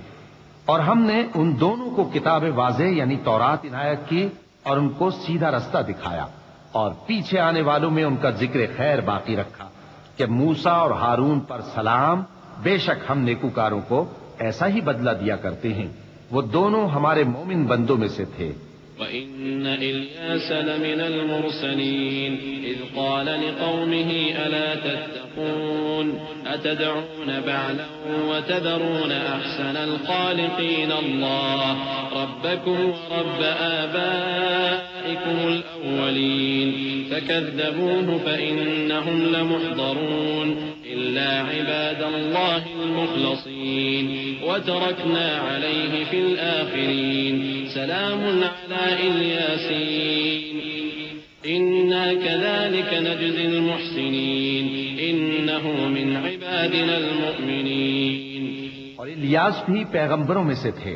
اور ہم نے ان دونوں کو کتاب واضح یعنی تورات عنایت کی اور ان کو سیدھا رستہ دکھایا، اور پیچھے آنے والوں میں ان کا ذکر خیر باقی رکھا کہ موسیٰ اور ہارون پر سلام، بے شک ہم نیکوکاروں کو ایسا ہی بدلہ دیا کرتے ہیں، وہ دونوں ہمارے مومن بندوں میں سے تھے. وَإِنَّ إِلْيَاسَ لَمِنَ الْمُرْسَلِينَ إِذْ قَالَ لِقَوْمِهِ أَلَا تَتَّقُونَ أَتَدْعُونَ بَعْلًا وَتَذَرُونَ أَحْسَنَ الْخَالِقِينَ اللَّهَ رَبَّكُمْ وَرَبَّ آبَائِكُمُ الْأَوَّلِينَ فَكَذَّبُوهُ فَإِنَّهُمْ لَمُحْضَرُونَ إِلَّا عِبَادَ اللَّهِ الْمُخْلَصِينَ وَتَرَكْنَا عَلَيْهِ فِي الْآخِرِينَ سلام على الياسين إنا كذلك نجزي المحسنين إنه من عبادنا المؤمنين. اور الیاس بھی پیغمبروں میں سے تھے.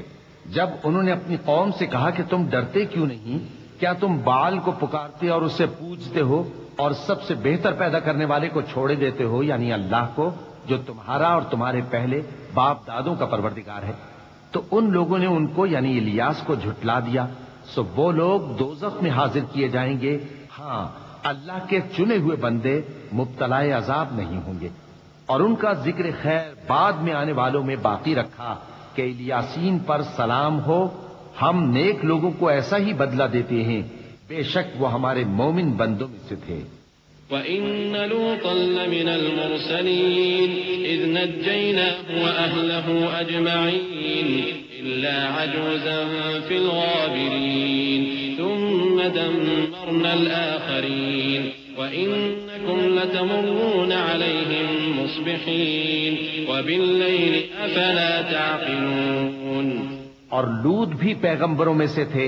جب انہوں نے اپنی قوم سے کہا کہ تم ڈرتے کیوں نہیں، کیا تم بال کو پکارتے اور اسے پوجتے ہو اور سب سے بہتر پیدا کرنے والے کو چھوڑے دیتے ہو یعنی اللہ کو، جو تمہارا اور تمہارے پہلے باپ دادوں کا پروردگار ہے. تو ان لوگوں نے ان کو یعنی الیاس کو جھٹلا دیا، سو وہ لوگ دوزخ میں حاضر کیے جائیں گے. ہاں اللہ کے چنے ہوئے بندے مبتلا عذاب نہیں ہوں گے. اور ان کا ذکر خیر بعد میں آنے والوں میں باقی رکھا کہ الیاسین پر سلام ہو، ہم نیک لوگوں کو ایسا ہی بدلہ دیتے ہیں، بے شک وہ ہمارے مومن بندوں میں سے تھے. وَإِنَّ لُوطًا لَّمِنَ الْمُرْسَلِينَ إِذْ نَجَّيْنَاهُ وَأَهْلَهُ أَجْمَعِينَ إِلَّا عَجُوزًا فِي الْغَابِرِينَ ثُمَّ دَمَّرْنَا الْآخَرِينَ وَإِنَّكُمْ لَتَمُرُّونَ عَلَيْهِم مُّصْبِحِينَ وَبِاللَّيْلِ أَفَلَا تَعْقِلُونَ. اور لوط بھی پیغمبروں میں سے تھے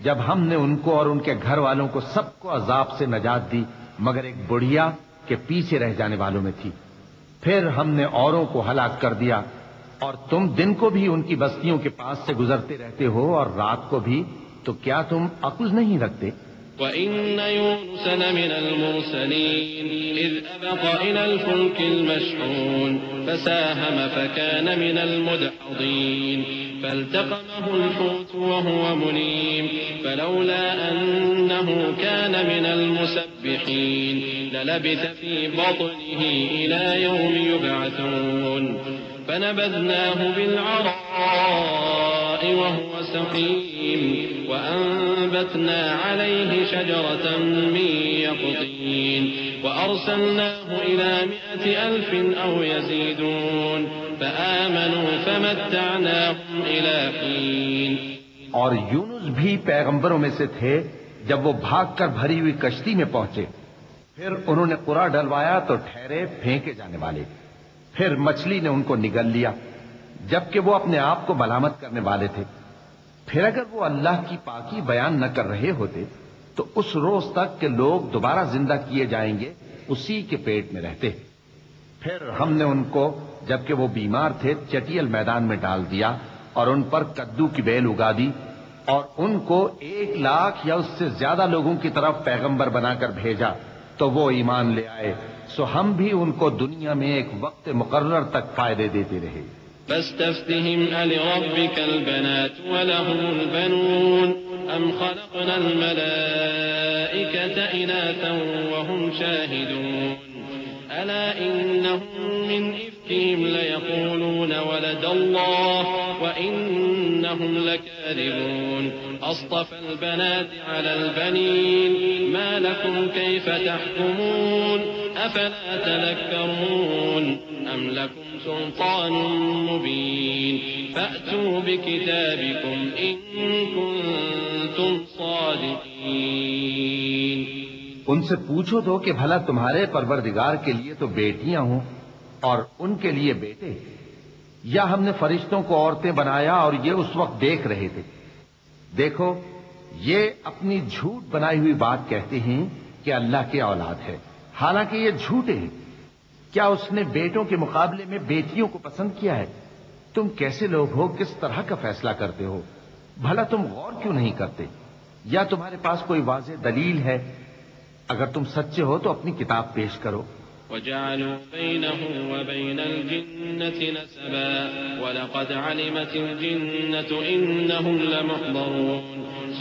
جب ہم نے ان کو اور ان کے گھر والوں کو سب کو عذاب سے نجات دی مگر ایک بڑھیا کے پیچھے رہ جانے والوں میں تھی. پھر ہم نے اوروں کو ہلاک کر دیا. اور تم دن کو بھی ان کی بستیوں کے پاس سے گزرتے رہتے ہو اور رات کو بھی، تو کیا تم عقل نہیں رکھتے؟ وإن يونس لمن المرسلين إذ أبق إلى الفلك المشحون فساهم فكان من المدحضين فالتقمه الحوت وهو مليم فلولا أنه كان من المسبحين للبث في بطنه إلى يوم يبعثون فنبذناه بالعراء وهو سقيم وأنبتنا عليه شجرة من يقطين وأرسلناه إلى 100,000 أو يزيدون فآمنوا فمتعناهم إلى حين. اور یونس بھی پیغمبروں میں سے تھے. جب وہ بھاگ کر بھری ہوئی کشتی میں پہنچے پھر انہوں نے قرا ڈلوایا تو ٹھہرے پھینکے جانے والے. پھر مچھلی نے ان کو نگل لیا جبکہ وہ اپنے آپ کو ملامت کرنے والے تھے. پھر اگر وہ اللہ کی پاکی بیان نہ کر رہے ہوتے تو اس روز تک کہ لوگ دوبارہ زندہ کیے جائیں گے اسی کے پیٹ میں رہتے. پھر ہم نے ان کو جبکہ وہ بیمار تھے چٹیل میدان میں ڈال دیا اور ان پر کدو کی بیل اگا دی اور ان کو 1,00,000 یا اس سے زیادہ لوگوں کی طرف پیغمبر بنا کر بھیجا تو وہ ایمان لے آئے. سو ہم بھی ان کو دنیا میں ایک وقت مقرر تک فائدے دیتے رہے. فاستفتهم ألربك البنات ولهم البنون أم خلقنا الملائكة إناثا وهم شاهدون ألا إنهم من إفكهم ليقولون ولد الله وإنهم لكاذبون أصطفى البنات على البنين ما لكم كيف تحكمون أفلا تذكرون أم لكم سلطان مبين فأتوا بكتابكم إن كنتم صادقين. ان سے پوچھو تو کہ بھلا تمہارے پروردگار کے لیے تو بیٹیاں ہوں اور ان کے لیے بیٹے، یا ہم نے فرشتوں کو عورتیں بنایا اور یہ اس وقت دیکھ رہے تھے. دیکھو یہ اپنی جھوٹ بنائی ہوئی بات کہتے ہیں کہ اللہ کی اولاد ہے، حالانکہ یہ جھوٹے ہیں. کیا اس نے بیٹوں کے مقابلے میں بیٹیوں کو پسند کیا ہے؟ تم کیسے لوگ ہو، کس طرح کا فیصلہ کرتے ہو؟ بھلا تم غور کیوں نہیں کرتے؟ یا تمہارے پاس کوئی واضح دلیل ہے؟ اگر تم سچے ہو تو اپنی کتاب پیش کرو. وجعلوا بينه وبين الجنة نسبا ولقد علمت الجنة إنهم لمحضرون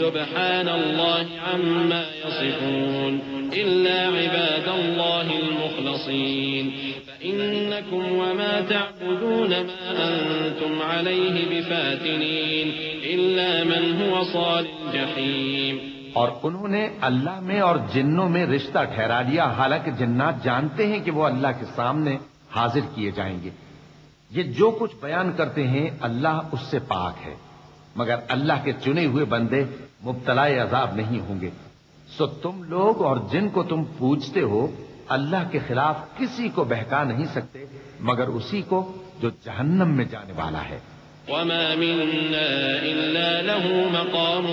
سبحان الله عما يصفون إلا عباد الله المخلصين فإنكم وما تعبدون ما أنتم عليه بفاتنين إلا من هو صال الجحيم. اور انہوں نے اللہ میں اور جنوں میں رشتہ ٹھہرا لیا، حالانکہ جنات جانتے ہیں کہ وہ اللہ کے سامنے حاضر کیے جائیں گے. یہ جو کچھ بیان کرتے ہیں اللہ اس سے پاک ہے، مگر اللہ کے چنے ہوئے بندے مبتلا عذاب نہیں ہوں گے. سو تم لوگ اور جن کو تم پوجتے ہو اللہ کے خلاف کسی کو بہکا نہیں سکتے مگر اسی کو جو جہنم میں جانے والا ہے. وما منا إلا له مقام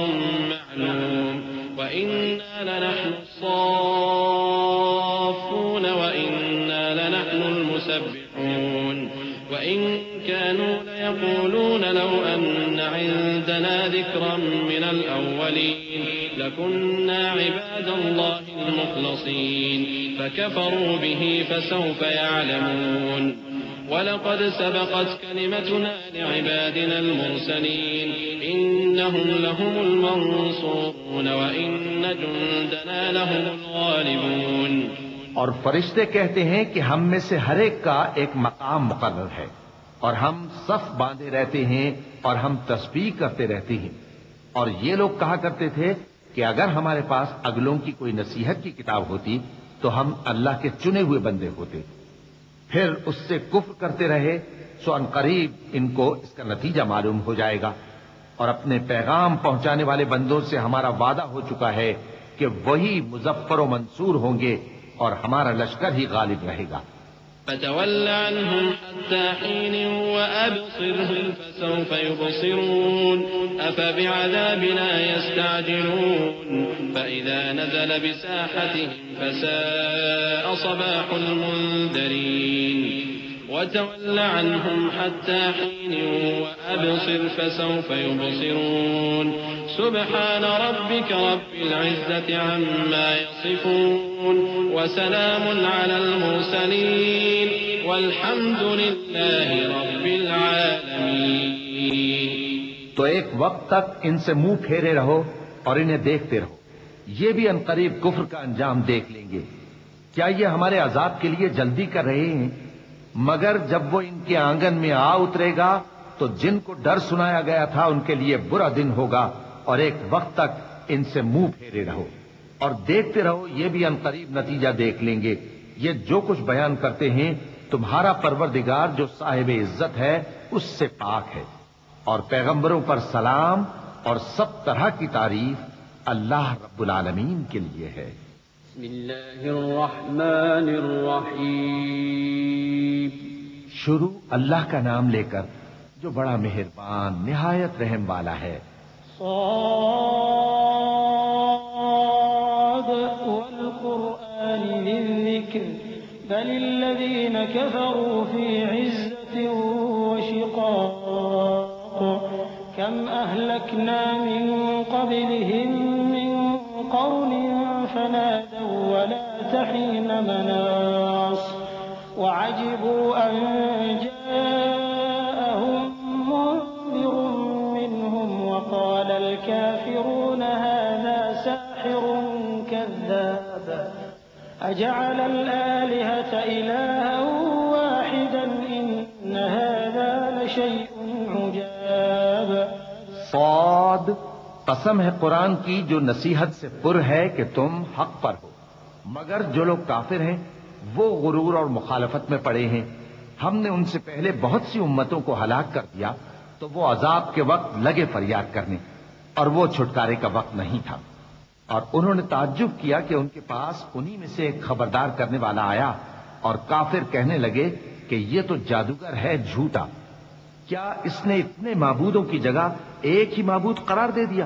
معلوم وإنا لنحن الصافون وإنا لنحن المسبحون وإن كانوا ليقولون لو أن عندنا ذكرا من الأولين لكنا عباد الله المخلصين فكفروا به فسوف يعلمون. وَلَقَدْ سَبَقَتْ كَلِمَتُنَا لِعِبَادِنَا الْمُرْسَلِينَ إِنَّهُمْ لَهُمُ الْمَنصُورُونَ وَإِنَّ جُندَنَا لَهُمُ الْغَالِبُونَ. اور فرشتے کہتے ہیں کہ ہم میں سے ہر ایک کا ایک مقام مقرر ہے اور ہم صف باندھے رہتے ہیں اور ہم تسبیح کرتے رہتے ہیں. اور یہ لوگ کہا کرتے تھے کہ اگر ہمارے پاس اگلوں کی کوئی نصیحت کی کتاب ہوتی تو ہم اللہ کے چنے ہوئے بندے ہوتے. پھر اس سے کفر کرتے رہے سو ان قریب ان کو اس کا نتیجہ معلوم ہو جائے گا. اور اپنے پیغام پہنچانے والے بندوں سے ہمارا وعدہ ہو چکا ہے کہ وہی مظفر و منصور ہوں گے اور ہمارا لشکر ہی غالب رہے گا. فتول عنهم حتى حين وأبصرهم فسوف يبصرون أفبعذابنا يستعجلون فإذا نزل بساحتهم فساء صباح المنذرين وتول عنهم حتى حين وأبصر فسوف يبصرون سبحان ربك رب العزة عما يصفون وسلام على المرسلين والحمد لله رب العالمين. تو ایک وقت تک ان سے منہ پھیرے رہو اور انہیں دیکھتے رہو، یہ بھی عنقریب کفر کا انجام دیکھ لیں گے. کیا یہ ہمارے عذاب کے لیے جلدی کر رہے ہیں؟ مگر جب وہ ان کے آنگن میں آ اترے گا تو جن کو ڈر سنایا گیا تھا ان کے لیے برا دن ہوگا، اور ایک وقت تک ان سے منہ پھیرے رہو اور دیکھتے رہو، یہ بھی عنقریب نتیجہ دیکھ لیں گے. یہ جو کچھ بیان کرتے ہیں تمہارا پروردگار جو صاحب عزت ہے اس سے پاک ہے، اور پیغمبروں پر سلام اور سب طرح کی تعریف اللہ رب العالمین کے لیے ہے. بسم اللہ الرحمن الرحیم. شروع اللہ کا نام لے کر جو بڑا مہربان نہایت رحم والا ہے. صاد والقرآن للذکر بل الذین کفروا فی عزة وشقاق كم أهلكنا من قبلهم من قرن فنادوا ولا تحين مناص وعجبوا أن جاءهم منذر منهم وقال الكافرون هذا ساحر كذاب أجعل الآلهة إلها واحدا إن هذا لشيء عجاب. صاد، قسم ہے قرآن کی جو نصیحت سے پر ہے کہ تم حق پر ہو، مگر جو لوگ کافر ہیں وہ غرور اور مخالفت میں پڑے ہیں. ہم نے ان سے پہلے بہت سی امتوں کو ہلاک کر دیا تو وہ عذاب کے وقت لگے فریاد کرنے، اور وہ چھٹکارے کا وقت نہیں تھا. اور انہوں نے تعجب کیا کہ ان کے پاس انہی میں سے ایک خبردار کرنے والا آیا، اور کافر کہنے لگے کہ یہ تو جادوگر ہے جھوٹا. کیا اس نے اتنے معبودوں کی جگہ ایک ہی معبود قرار دے دیا؟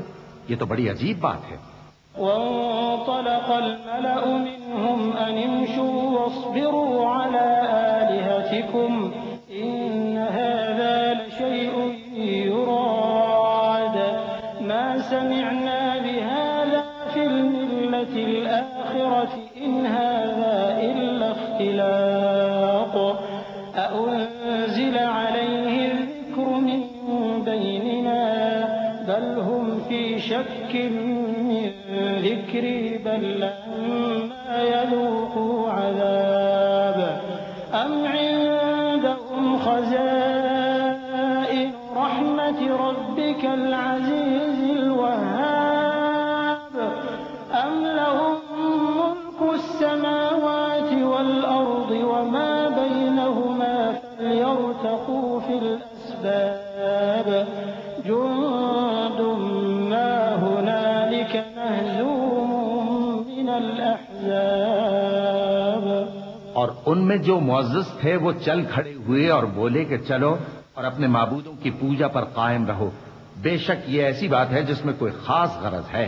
یہ تو بڑی عجیب بات ہے. وانطلق الملأ منهم أن امشوا واصبروا على آلهتكم إن هذا لشيء يراد ما سمعنا بهذا في الملة الآخرة إن هذا إلا اختلاق أأنزل عليه الذكر من بيننا بل هم في شك من ذكري بل لما يذوقوا عذاب أم عندهم خزائن رحمة ربك العزيز الوهاب أم لهم ملك السماوات والأرض وما بينهما فليرتقوا في الأسباب جند ما هنالك مهزوم من الأحزاب. اور ان میں جو معزز تھے وہ چل کھڑے ہوئے اور بولے کہ چلو اور اپنے معبودوں کی پوجا پر قائم رہو. بے شک یہ ایسی بات ہے جس میں کوئی خاص غرض ہے.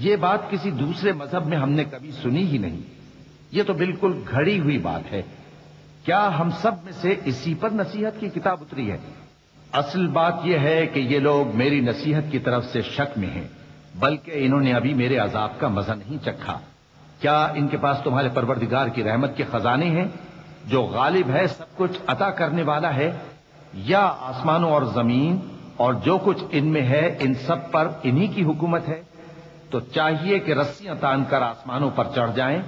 یہ بات کسی دوسرے مذہب میں ہم نے کبھی سنی ہی نہیں. یہ تو بالکل گھڑی ہوئی بات ہے. کیا ہم سب میں سے اسی پر نصیحت کی کتاب اتری ہے؟ اصل بات یہ ہے کہ یہ لوگ میری نصیحت کی طرف سے شک میں ہیں، بلکہ انہوں نے ابھی میرے عذاب کا مزہ نہیں چکھا. کیا ان کے پاس تمہارے پروردگار کی رحمت کے خزانے ہیں جو غالب ہے، سب کچھ عطا کرنے والا ہے؟ یا آسمانوں اور زمین اور جو کچھ ان میں ہے ان سب پر انہی کی حکومت ہے؟ تو چاہیے کہ رسیاں تان کر آسمانوں پر چڑھ جائیں.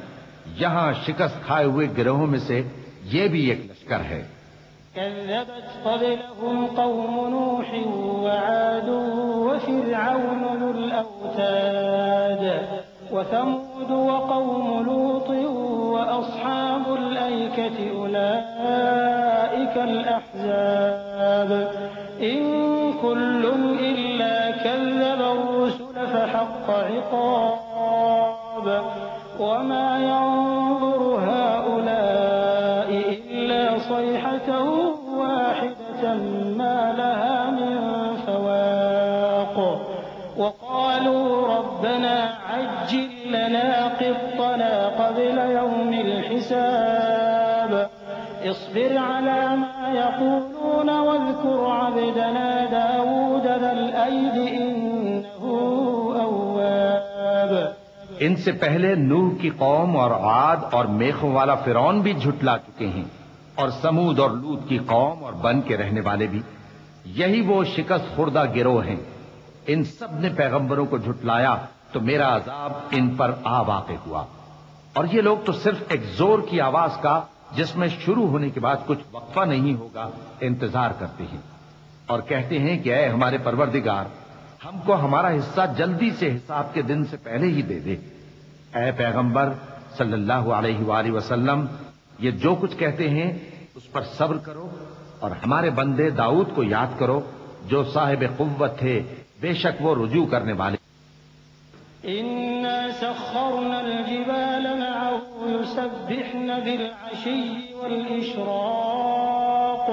یہاں شکست کھائے ہوئے گروہوں میں سے یہ بھی ایک لشکر ہے. كذبت قبلهم قوم نوح وعاد وفرعون ذو الأوتاد وثمود وقوم لوط وأصحاب الأيكة أولئك الأحزاب إن كل إلا كذب الرسل فحق عقاب وما ينظر هؤلاء إلا صيحة واحدة ما لها من فواق وقالوا ربنا عجل لنا قطنا قبل يوم الحساب اصبر على ما يقولون واذكر عبدنا داود ذا الأيد إنه أواب. ان سے پہلے نوح کی قوم اور عاد اور میخوں والا فرعون بھی جھٹلا چکے ہیں، اور سمود اور لوط کی قوم اور بن کے رہنے والے بھی. یہی وہ شکست خوردہ گروہ ہیں. ان سب نے پیغمبروں کو جھٹلایا تو میرا عذاب ان پر آ واقع ہوا. اور یہ لوگ تو صرف ایک زور کی آواز کا جس میں شروع ہونے کے بعد کچھ وقفہ نہیں ہوگا انتظار کرتے ہیں، اور کہتے ہیں کہ اے ہمارے پروردگار، ہم کو ہمارا حصہ جلدی سے حساب کے دن سے پہلے ہی دے دے. اے پیغمبر صلی اللہ علیہ وآلہ وسلم، یہ جو کچھ کہتے ہیں اس پر صبر کرو، اور ہمارے بندے داؤد کو یاد کرو جو صاحب قوت تھے، بے شک وہ رجوع کرنے والے. إنا سخرنا الجبال معه يسبحن بالعشي والإشراق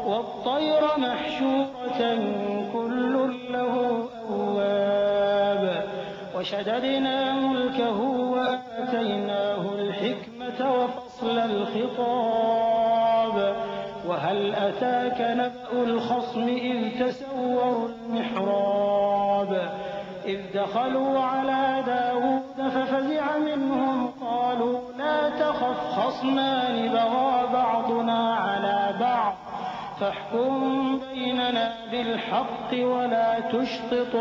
والطير محشورة كل له أواب وشددنا ملكه وآتيناه الحكمة وفصل الخطاب وهل أتاك نبأ الخصم إذ تسوروا المحراب إذ دخلوا على داود ففزع منهم قالوا لا تخف خصمان بغى بعضنا على بعض فاحكم بيننا بالحق ولا تشطط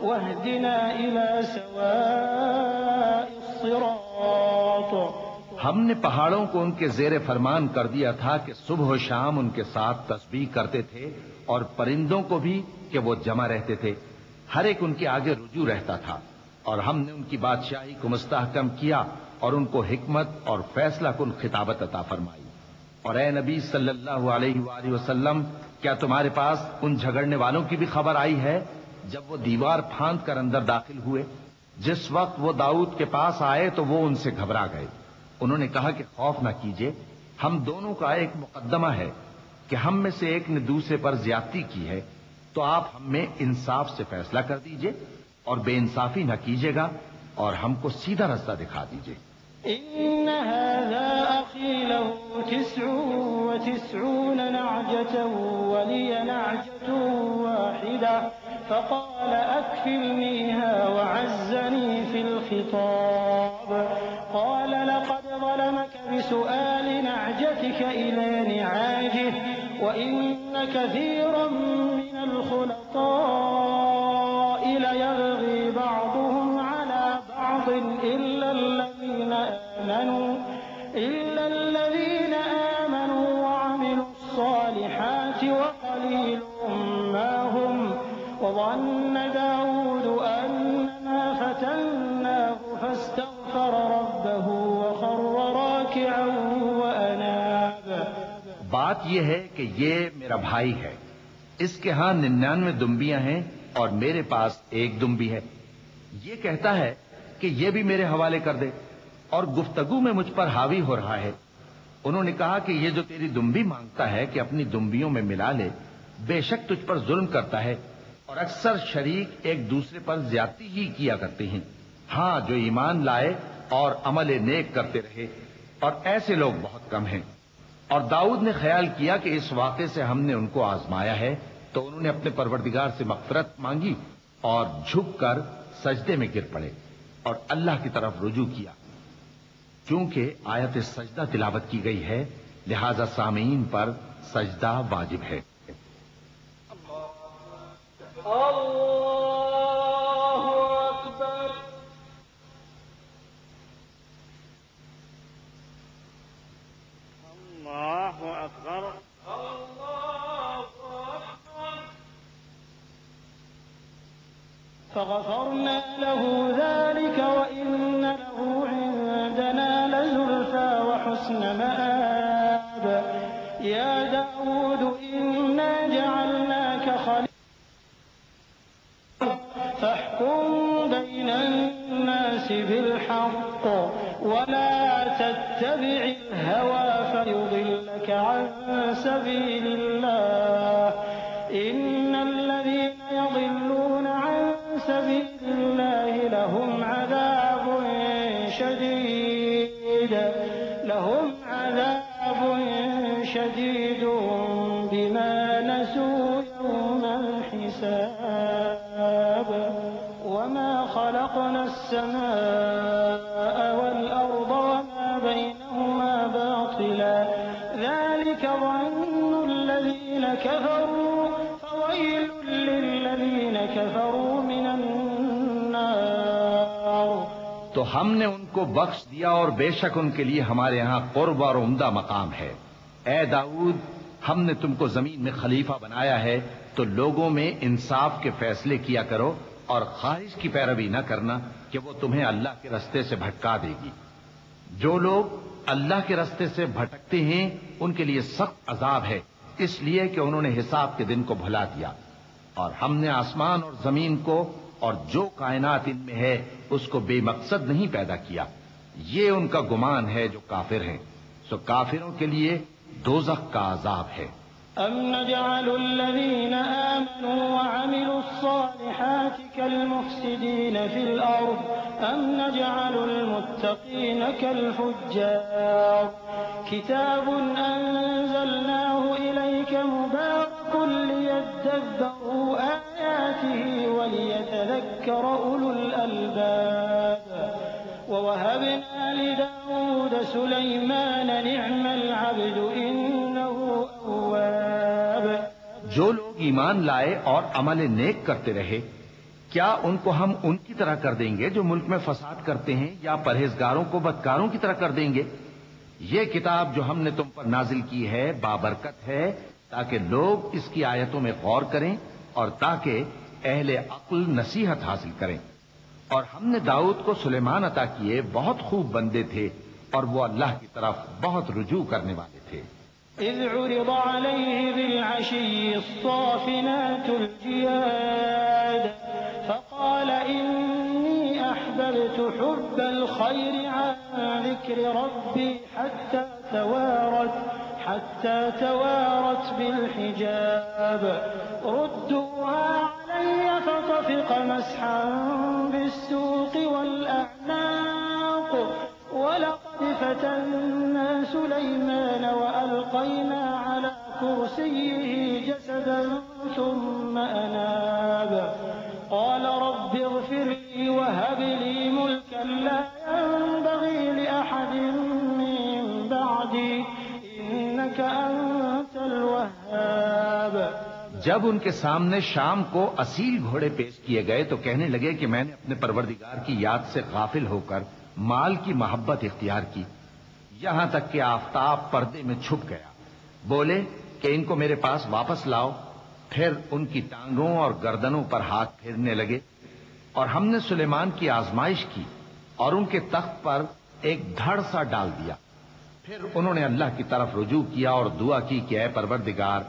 واهدنا إلى سواء الصراط. ہم نے پہاڑوں کو ان کے زیر فرمان کر دیا تھا کہ صبح و شام ان کے ساتھ تسبیح کرتے تھے، اور پرندوں کو بھی کہ وہ جمع رہتے تھے، ہر ایک ان کے آگے رجوع رہتا تھا. اور ہم نے ان کی بادشاہی کو مستحکم کیا اور ان کو حکمت اور فیصلہ کن خطابت عطا فرمائی. اور اے نبی صلی اللہ علیہ وآلہ وسلم، کیا تمہارے پاس ان جھگڑنے والوں کی بھی خبر آئی ہے جب وہ دیوار پھاند کر اندر داخل ہوئے؟ جس وقت وہ داؤد کے پاس آئے تو وہ ان سے گھبرا گئے. انہوں نے کہا کہ خوف نہ کیجیے، ہم دونوں کا ایک مقدمہ ہے کہ ہم میں سے ایک نے دوسرے پر زیادتی کی ہے، تو آپ ہم میں انصاف سے فیصلہ کر دیجئے اور بے انصافی نہ کیجیے گا، اور ہم کو سیدھا رستہ دکھا دیجئے. إن هذا أخي له 99 نعجة ولي نعجة واحدة فقال أكفلنيها وعزني في الخطاب قال لقد ظلمك بسؤال نعجتك إلى نعاجه وإن كثيرا من الخلطاء ليبغي بعضهم على بعض إلا الذين آمنوا وعملوا الصالحات وقليل ما هم وظن داود أنما فتناه فاستغفر ربه وخر راكعا وأناب. بات یہ ہے کہ یہ میرا بھائی ہے، اس کے ہاں 99 دمبیاں ہیں اور میرے پاس ایک دمبی ہے. یہ کہتا ہے کہ یہ بھی میرے حوالے کر دے، اور گفتگو میں مجھ پر حاوی ہو رہا ہے. انہوں نے کہا کہ یہ جو تیری دمبی مانگتا ہے کہ اپنی دمبیوں میں ملا لے، بے شک تجھ پر ظلم کرتا ہے، اور اکثر شریک ایک دوسرے پر زیادتی ہی کیا کرتے ہیں. ہاں، جو ایمان لائے اور عمل نیک کرتے رہے، اور ایسے لوگ بہت کم ہیں. اور داؤد نے خیال کیا کہ اس واقعے سے ہم نے ان کو آزمایا ہے، تو انہوں نے اپنے پروردگار سے مغفرت مانگی اور جھک کر سجدے میں گر پڑے اور اللہ کی طرف رجوع کیا. چونکہ آیت سجدہ تلاوت کی گئی ہے، لہذا سامعین پر سجدہ واجب ہے. اللہ اکبر. اللہ اکبر. فغفرنا له ذلك وإن له عندنا لزلفى وحسن مآب. يا داود إنا جعلناك خليفة فاحكم بين الناس بالحق ولا تتبع الهوى فيضلك عن سبيل الله. إن الذين يضلون عن سبيل الله لهم عذاب شديد بما نسوا يوم الحساب وما خلقنا السماء والأرض وما بينهما باطلا ذلك ظن الذين كفروا فويل للذين كفروا من النار. تو ہم نے ان کو بخش دیا اور بے شک ان کے لیے ہمارے ہاں قرب اور عمدہ مقام ہے. اے داؤد، ہم نے تم کو زمین میں خلیفہ بنایا ہے تو لوگوں میں انصاف کے فیصلے کیا کرو اور خواہش کی پیروی نہ کرنا کہ وہ تمہیں اللہ کے رستے سے بھٹکا دے گی. جو لوگ اللہ کے رستے سے بھٹکتے ہیں ان کے لیے سخت عذاب ہے، اس لیے کہ انہوں نے حساب کے دن کو بھلا دیا. اور ہم نے آسمان اور زمین کو اور جو کائنات ان میں ہے اس کو بے مقصد نہیں پیدا کیا. یہ ان کا گمان ہے جو کافر ہیں، سو کافروں کے لیے دوزخ کا عذاب ہے. أَمْ نَجْعَلُ الَّذِينَ آمَنُوا وَعَمِلُوا الصَّالِحَاتِ كَالْمُفْسِدِينَ فِي الْأَرْضِ أَمْ نَجْعَلُ الْمُتَّقِينَ كَالْفُجَّارِ كِتَابٌ أَنزَلْنَاهُ إِلَيْكَ مُبَارَكٌ لِيَدَّبَّرُوا آيَاتِهِ وَلِيَتَذَكَّرَ أُولُو الْأَلْبَابِ وَوَهَبْنَا لِدَاوُودَ سُلَيْمَانَ نِعْمَ الْعَبْدُ إِنَّهُ أَوَّابٌ. جو لوگ ایمان لائے اور عمل نیک کرتے رہے، کیا ان کو ہم ان کی طرح کر دیں گے جو ملک میں فساد کرتے ہیں، یا پرہیزگاروں کو بدکاروں کی طرح کر دیں گے؟ یہ کتاب جو ہم نے تم پر نازل کی ہے بابرکت ہے، تاکہ لوگ اس کی آیتوں میں غور کریں اور تاکہ اہل عقل نصیحت حاصل کریں. اور ہم نے داؤد کو سلیمان عطا کیے، بہت خوب بندے تھے اور وہ اللہ کی طرف بہت رجوع کرنے والے تھے. إذ عرض عليه بالعشي الصافنات الجياد فقال إني أحببت حب الخير عن ذكر ربي حتى توارت بالحجاب ردوها علي فطفق مسحا بالسوق والأعناق ولقد فتنا سليمان وألقينا على كرسيه جسدا ثم أناب قال رب اغفر لي وهب لي ملكا لا ينبغي لأحد من بعدي إنك أنت الوهاب. جب ان کے سامنے شام کو اصیل گھوڑے پیش کیے گئے تو کہنے لگے کہ میں نے اپنے پروردگار کی یاد سے غافل ہو کر مال کی محبت اختیار کی، یہاں تک کہ آفتاب پردے میں چھپ گیا. بولے کہ ان کو میرے پاس واپس لاؤ. پھر ان کی ٹانگوں اور گردنوں پر ہاتھ پھیرنے لگے. اور ہم نے سلیمان کی آزمائش کی اور ان کے تخت پر ایک دھڑ سا ڈال دیا. پھر انہوں نے اللہ کی طرف رجوع کیا اور دعا کی کہ اے پروردگار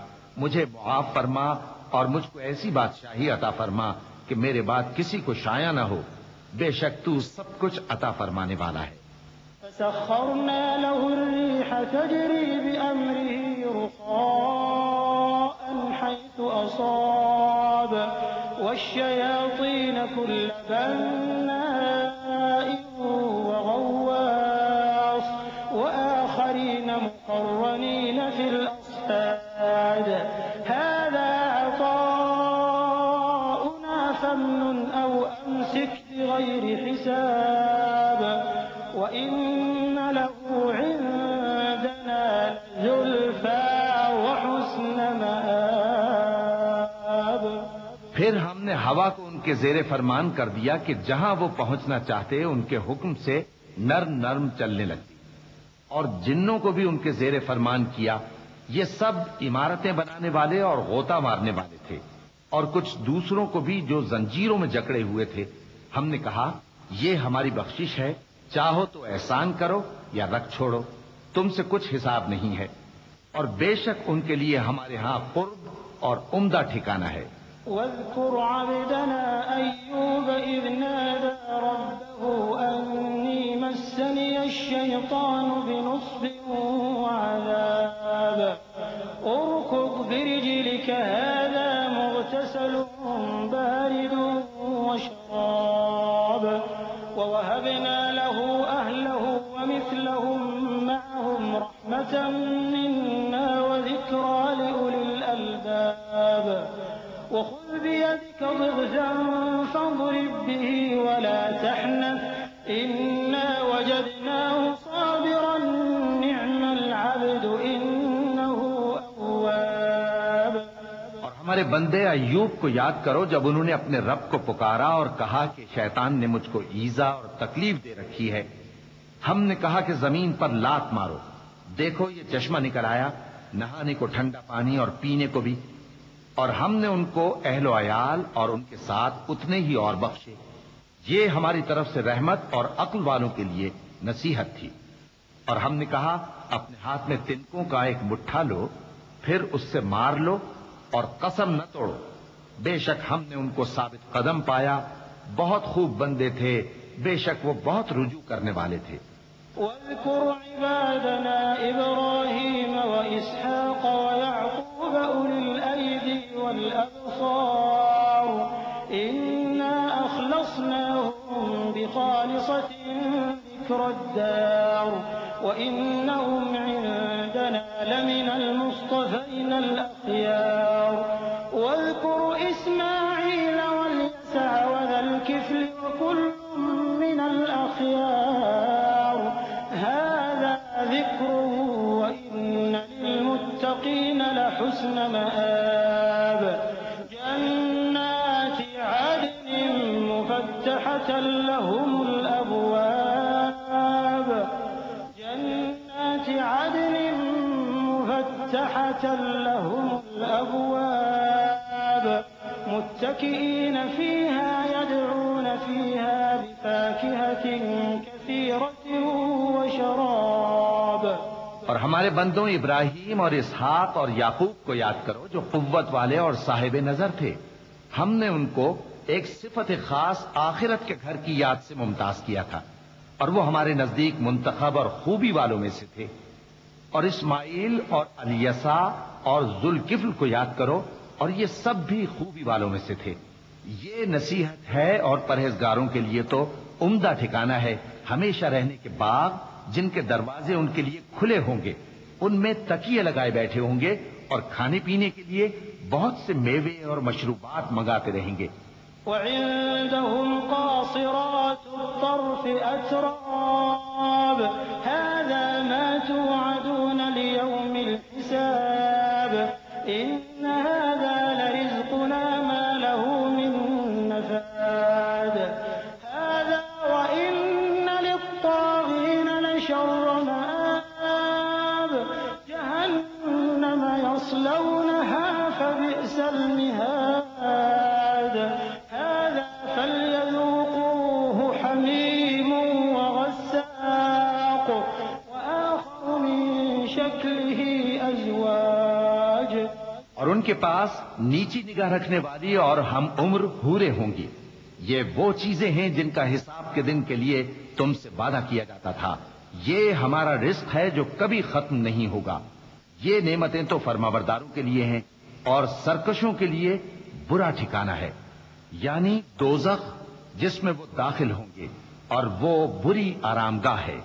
مجھے معاف فرما اور مجھ کو ایسی بادشاہی عطا فرما کہ میرے بعد کسی کو شایع نہ ہو، بے شک تو سب کچھ عطا فرمانے والا ہے. فسخرنا له الريح تجري بأمره رخاء حيث أصاب والشياطين كل بناء وغواص وآخرين مقرنين في الأصفاد هذا عطاؤنا فامنن أو أمسك بغير حساب وإن له عندنا لزلفى وحسن مآب. پھر ہم نے ہوا کو ان کے زیر فرمان کر دیا کہ جہاں وہ پہنچنا چاہتے ان کے حکم سے نرم نرم چلنے لگتی، اور جنوں کو بھی ان کے زیر فرمان کیا. یہ سب عمارتیں بنانے والے اور غوطہ مارنے والے تھے، اور کچھ دوسروں کو بھی جو زنجیروں میں جکڑے ہوئے تھے. ہم نے کہا یہ ہماری بخشش ہے، چاہو تو احسان کرو یا رکھ چھوڑو، تم سے کچھ حساب نہیں ہے. اور بے شک ان کے لیے ہمارے ہاں قرب اور عمدہ ٹھکانہ ہے. واذكر عبدنا أيوب إذ نادى ربه أني مسني الشيطان بنصب وعذاب اركض برجلك هذا مغتسل بارد وشراب ووهبنا له أهله ومثلهم معهم رحمة منا وخذ بيدك ضغثا فاضرب به ولا تحنث إنا وجدناه صابرا نعم العبد إنه أواب. اور ہمارے بندے ایوب کو یاد کرو جب انہوں نے اپنے رب کو پکارا اور کہا کہ شیطان نے مجھ کو ایذا اور تکلیف دے رکھی ہے. ہم نے کہا کہ زمین پر لات مارو، دیکھو یہ چشمہ نکل آیا، نہانے کو ٹھنڈا پانی اور پینے کو بھی. اور ہم نے ان کو اہل و عیال اور ان کے ساتھ اتنے ہی اور بخشے. یہ ہماری طرف سے رحمت اور عقل والوں کے لیے نصیحت تھی. اور ہم نے کہا اپنے ہاتھ میں تنکوں کا ایک مٹھا لو، پھر اس سے مار لو اور قسم نہ توڑو. بے شک ہم نے ان کو ثابت قدم پایا، بہت خوب بندے تھے، بے شک وہ بہت رجوع کرنے والے تھے. واذكر عبادنا إبراهيم وإسحاق ويعقوب أولي الأيدي والأبصار إنا أخلصناهم بخالصة ذكر الدار وإنهم عندنا لمن المصطفين الأخيار. واذكر إسماعيل واليسع وذا الكفل وكل من الأخيار هذا ذكر وإن للمتقين لحسن مآب. جنات عدن مفتحة لهم الأبواب جنات عدن مفتحة لهم الأبواب متكئين فيها يدعون فيها بفاكهة كثيرة وشراب. اور ہمارے بندوں ابراہیم اور اسحاق اور یعقوب کو یاد کرو جو قوت والے اور صاحب نظر تھے. ہم نے ان کو ایک صفت خاص آخرت کے گھر کی یاد سے ممتاز کیا تھا اور وہ ہمارے نزدیک منتخب اور خوبی والوں میں سے تھے. اور اسماعیل اور الیسع اور ذوالکفل کو یاد کرو اور یہ سب بھی خوبی والوں میں سے تھے. یہ نصیحت ہے اور پرہیزگاروں کے لیے تو عمدہ ٹھکانہ ہے ہمیشہ رہنے کے باغ جن کے دروازے ان کے لیے کھلے ہوں گے، ان میں تکیے لگائے بیٹھے ہوں گے اور کھانے پینے کے لیے بہت سے میوے اور مشروبات منگاتے رہیں گے. وعندهم قاصرات الطرف أتراب هذا ما توعدون ليوم الحساب إن هذا لرزقنا ما له من نفاد هذا وإن للطاغين لشر مآب جهنم يصلونها فبئس المهاد هذا فليذوقوه حميم وغساق وآخر من شكله أزواج. اور ان کے پاس نیچی نگاہ رکھنے والی اور ہم عمر حوریں ہوں گی. یہ وہ چیزیں ہیں جن کا حساب کے دن کے لیے تم سے وعدہ کیا جاتا تھا. یہ ہمارا رزق ہے جو کبھی ختم نہیں ہوگا. یہ نعمتیں تو فرمانبرداروں کے لیے ہیں اور سرکشوں کے لیے برا ٹھکانہ ہے، یعنی دوزخ جس میں وہ داخل ہوں گے اور وہ بری آرامگاہ ہے.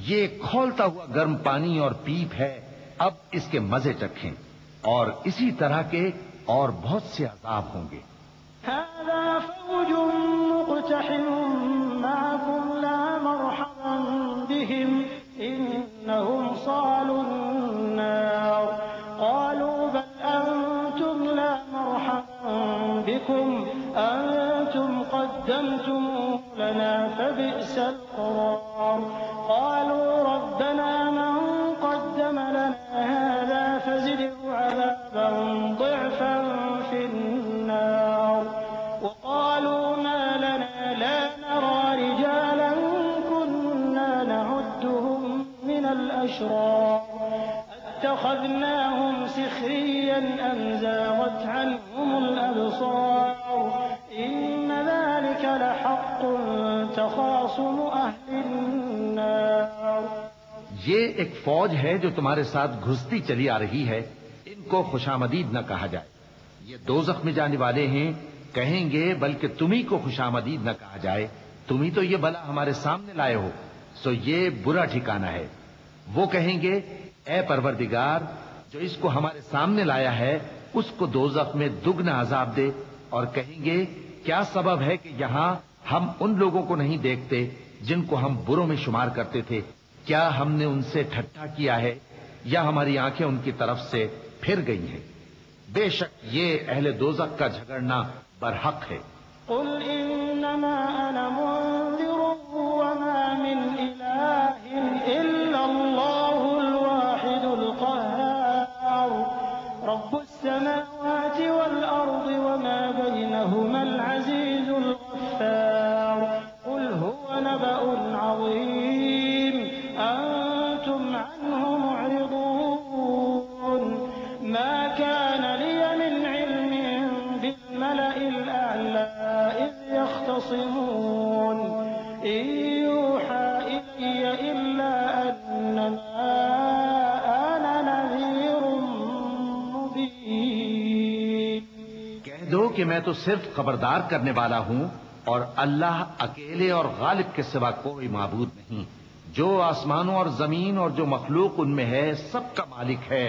یہ کھولتا ہوا گرم پانی اور پیپ ہے، اب اس کے مزے چکھیں. اور اسی طرح کے اور بہت سے عذاب ہوں گے. هذا فوج مقتحم معكم لا مرحبا بهم إنهم صالوا النار قالوا بل أنتم لا مرحبا بكم أنتم قدمتموه لنا فبئس القرار قالوا ربنا من قدم لنا هذا فزده عذابا ضعفا في النار وقالوا ما لنا لا نرى رجالا كنا نعدهم من الأشرار اتخذناهم سخريا أم زاغت عنهم الأبصار إن ذلك لحق تخاصم أهل النار. یہ ایک فوج ہے جو تمہارے ساتھ گھستی چلی آ رہی ہے، ان کو خوشامدید نہ کہا جائے. یہ دوزخ میں جانے والے ہیں، کہیں گے بلکہ تمہیں کو خوشامدید نہ کہا جائے، تمہیں تو یہ بلا ہمارے سامنے لائے ہو، سو یہ برا ٹھکانہ ہے. وہ کہیں گے اے پروردگار جو اس کو ہمارے سامنے لایا ہے اس کو دوزخ میں دگنا عذاب دے، اور کہیں گے کیا سبب ہے کہ یہاں ہم ان لوگوں کو نہیں دیکھتے جن کو ہم بروں میں شمار کرتے تھے؟ کیا ہم نے ان سے ٹھٹھا کیا ہے یا ہماری آنکھیں ان کی طرف سے پھر گئی ہیں؟ بے شک یہ اہل دوزخ کا جھگڑنا برحق ہے۔ قل انما انا منذر وما من اله الا الله الواحد القهار رب السماوات والارض وما بينهما العزيز الغفار قل هو نبأ عظيم انتم عنه معرضون ما كان لي من علم بالملأ الأعلى إذ يختصمون إن يوحى إلي إلا أنما أنا نذير مبين۔ کہہ دو کہ میں تو صرف خبردار کرنے والا ہوں، اور اللہ اکیلے اور غالب کے سوا کوئی معبود نہیں۔ جو آسمانوں اور زمین اور جو مخلوق ان میں ہے سب کا مالک ہے،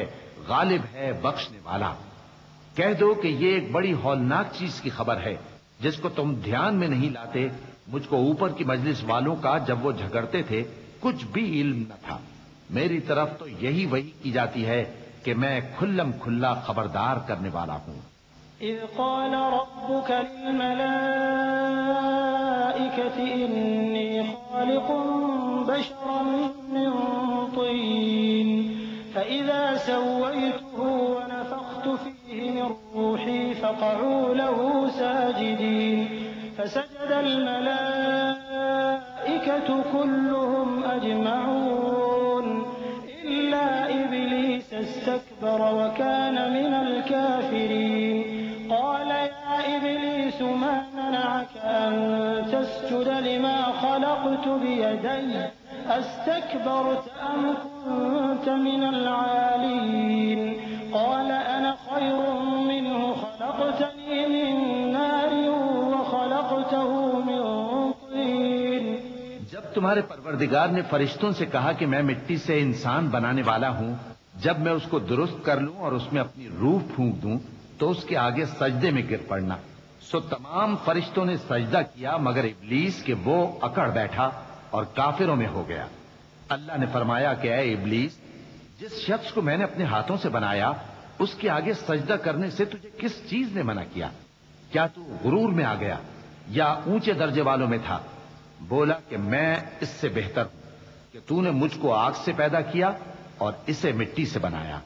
غالب ہے، بخشنے والا۔ کہہ دو کہ یہ ایک بڑی ہولناک چیز کی خبر ہے جس کو تم دھیان میں نہیں لاتے۔ مجھ کو اوپر کی مجلس والوں کا جب وہ جھگڑتے تھے کچھ بھی علم نہ تھا۔ میری طرف تو یہی وحی کی جاتی ہے کہ میں کھلم کھلا خبردار کرنے والا ہوں۔ إذ قال ربك للملائكة إني خالق بشرا من طين فإذا سويته ونفخت فيه من روحي فقعوا له ساجدين فسجد الملائكة كلهم أجمعون إلا إبليس استكبر وكان من الكافرين قال يا إبليس ما منعك أن تسجد لما خلقت بيدي أستكبرت أم كنت من العالين قال أنا خير منه خلقتني من نار وخلقته من طين۔ جب تمہارے پروردگار نے فرشتوں سے کہا کہ میں مٹی سے انسان بنانے والا ہوں، جب میں اس کو درست کر لوں اور اس میں اپنی روح پھونک دوں تو اس کے آگے سجدے میں گر پڑنا۔ سو تمام فرشتوں نے سجدہ کیا مگر ابلیس کہ وہ اکڑ بیٹھا اور کافروں میں ہو گیا۔ اللہ نے فرمایا کہ اے ابلیس، جس شخص کو میں نے اپنے ہاتھوں سے بنایا اس کے آگے سجدہ کرنے سے تجھے کس چیز نے منع کیا؟ کیا تو غرور میں آ گیا یا اونچے درجے والوں میں تھا؟ بولا کہ میں اس سے بہتر ہوں کہ تو نے مجھ کو آگ سے پیدا کیا اور اسے مٹی سے بنایا۔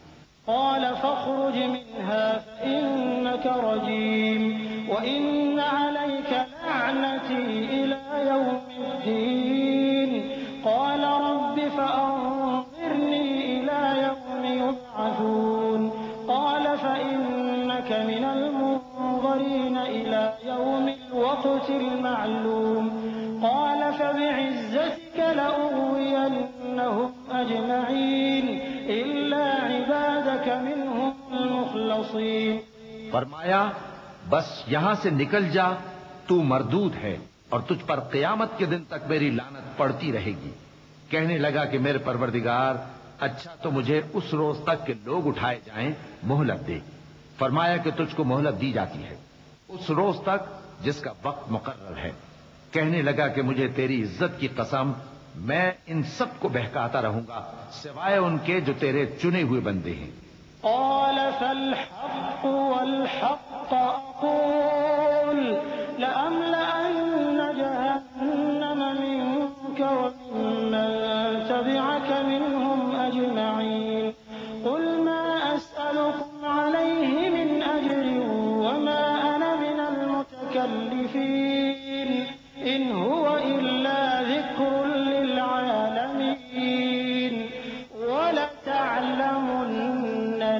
قال فاخرج منها فإنك رجيم وإن عليك لعنتي إلى يوم الدين قال رب فأنظرني إلى يوم يبعثون قال فإنك من المنظرين إلى يوم الوقت المعلوم قال فبعزتك لأغوينهم أجمعين إلا عبادك منهم المخلصين۔ فرمایا بس یہاں سے نکل جا، تو مردود ہے اور تجھ پر قیامت کے دن تک میری لعنت پڑتی رہے گی۔ کہنے لگا کہ میرے پروردگار، اچھا تو مجھے اس روز تک کہ لوگ اٹھائے جائیں مہلت دے۔ فرمایا کہ تجھ کو مہلت دی جاتی ہے اس روز تک جس کا وقت مقرر ہے۔ کہنے لگا کہ مجھے تیری عزت کی قسم، میں ان سب کو بہکاتا رہوں گا سوائے ان کے جو تیرے چنے ہوئے بندے ہیں۔ قال فالحق والحق أقول لأملأن جهنم منك وممن تبعك منهم أجمعين قل ما أسألكم عليه من أجر وما أنا من المتكلفين إن هو إلا ذكر للعالمين ولتعلمن